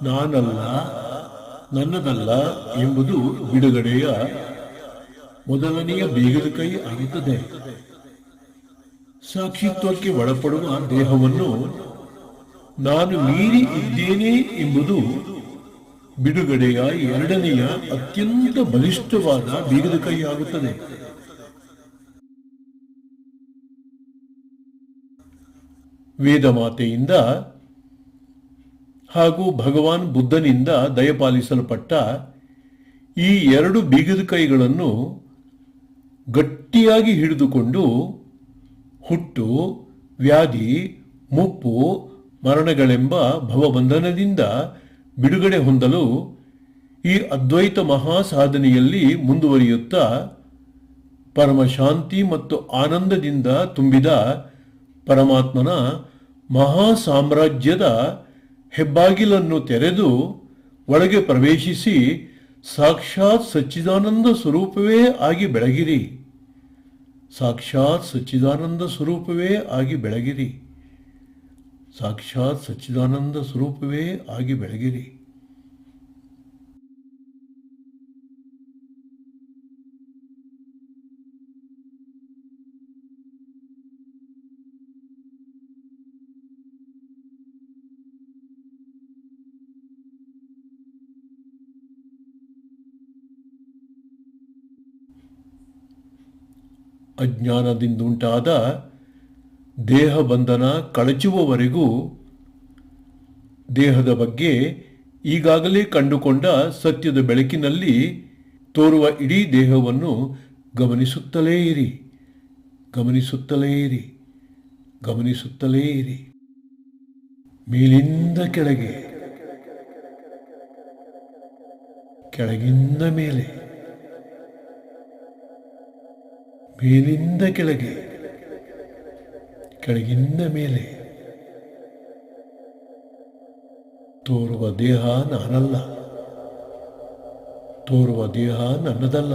S1: ನಾನಲ್ಲ, ನನ್ನದಲ್ಲ ಎಂಬುದು ಬಿಡುಗಡೆಯ ಮೊದಲನೆಯ ಬೀಗದ ಕೈ ಆಗುತ್ತದೆ. ಸಾಕ್ಷಿತ್ವಕ್ಕೆ ಒಳಪಡುವ ದೇಹವನ್ನು ನಾನು ಮೀರಿ ಇದ್ದೇನೆ ಎಂಬುದು ಬಿಡುಗಡೆಯ ಎರಡನೆಯ ಅತ್ಯಂತ ಬಲಿಷ್ಠವಾದ ಬೀಗದ ಕೈ ಆಗುತ್ತದೆ. ವೇದಮಾತೆಯಿಂದ ಹಾಗೂ ಭಗವಾನ್ ಬುದ್ಧನಿಂದ ದಯಪಾಲಿಸಲ್ಪಟ್ಟ ಈ ಎರಡು ಬೀಗದ ಕೈಗಳನ್ನು ಗಟ್ಟಿಯಾಗಿ ಹಿಡಿದುಕೊಂಡು ಹುಟ್ಟು, ವ್ಯಾಧಿ, ಮುಪ್ಪು, ಮರಣಗಳೆಂಬ ಭವಬಂಧನದಿಂದ ಬಿಡುಗಡೆ ಹೊಂದಲು ಈ ಅದ್ವೈತ ಮಹಾಸಾಧನೆಯಲ್ಲಿ ಮುಂದುವರಿಯುತ್ತಾ ಪರಮಶಾಂತಿ ಮತ್ತು ಆನಂದದಿಂದ ತುಂಬಿದ ಪರಮಾತ್ಮನ ಮಹಾಸಾಮ್ರಾಜ್ಯದ ಹೆಬ್ಬಾಗಿಲನ್ನು ತೆರೆದು ಒಳಗೆ ಪ್ರವೇಶಿಸಿ ಸಾಕ್ಷಾತ್ ಸಚ್ಚಿದಾನಂದ ಸ್ವರೂಪವೇ ಆಗಿ ಬೆಳಗಿರಿ. ಸಾಕ್ಷಾತ್ ಸಚ್ಚಿದಾನಂದ ಸ್ವರೂಪವೇ ಆಗಿ ಬೆಳಗಿರಿ. ಸಾಕ್ಷಾತ್ ಸಚ್ಚಿದಾನಂದ ಸ್ವರೂಪವೇ ಆಗಿ ಬೆಳಗಿರಿ. ಅಜ್ಞಾನದಿಂದುಂಟಾದ ದೇಹ ಬಂಧನ ಕಳಚುವವರೆಗೂ ದೇಹದ ಬಗ್ಗೆ ಈಗಾಗಲೇ ಕಂಡುಕೊಂಡ ಸತ್ಯದ ಬೆಳಕಿನಲ್ಲಿ ತೋರುವ ಇಡೀ ದೇಹವನ್ನು ಗಮನಿಸುತ್ತಲೇ ಇರಿ. ಗಮನಿಸುತ್ತಲೇ ಇರಿ. ಗಮನಿಸುತ್ತಲೇ ಇರಿ. ಮೇಲಿಂದ ಕೆಳಗೆ, ಕೆಳಗಿಂದ ಮೇಲೆ, ಮೇಲಿಂದ ಕೆಳಗೆ, ಕೆಳಗಿಂದ ಮೇಲೆ. ತೋರುವ ದೇಹ ನಾನಲ್ಲ, ತೋರುವ ದೇಹ ನನ್ನದಲ್ಲ.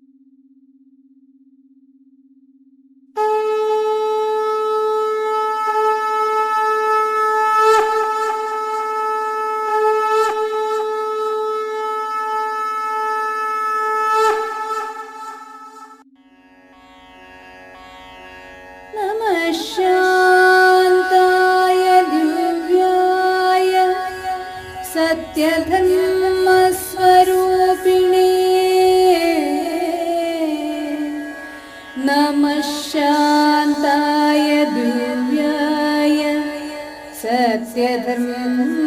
S3: सत्यधर्मस्वरूपिणे नमः शान्ताय ध्रुव्याय सत्यधर्म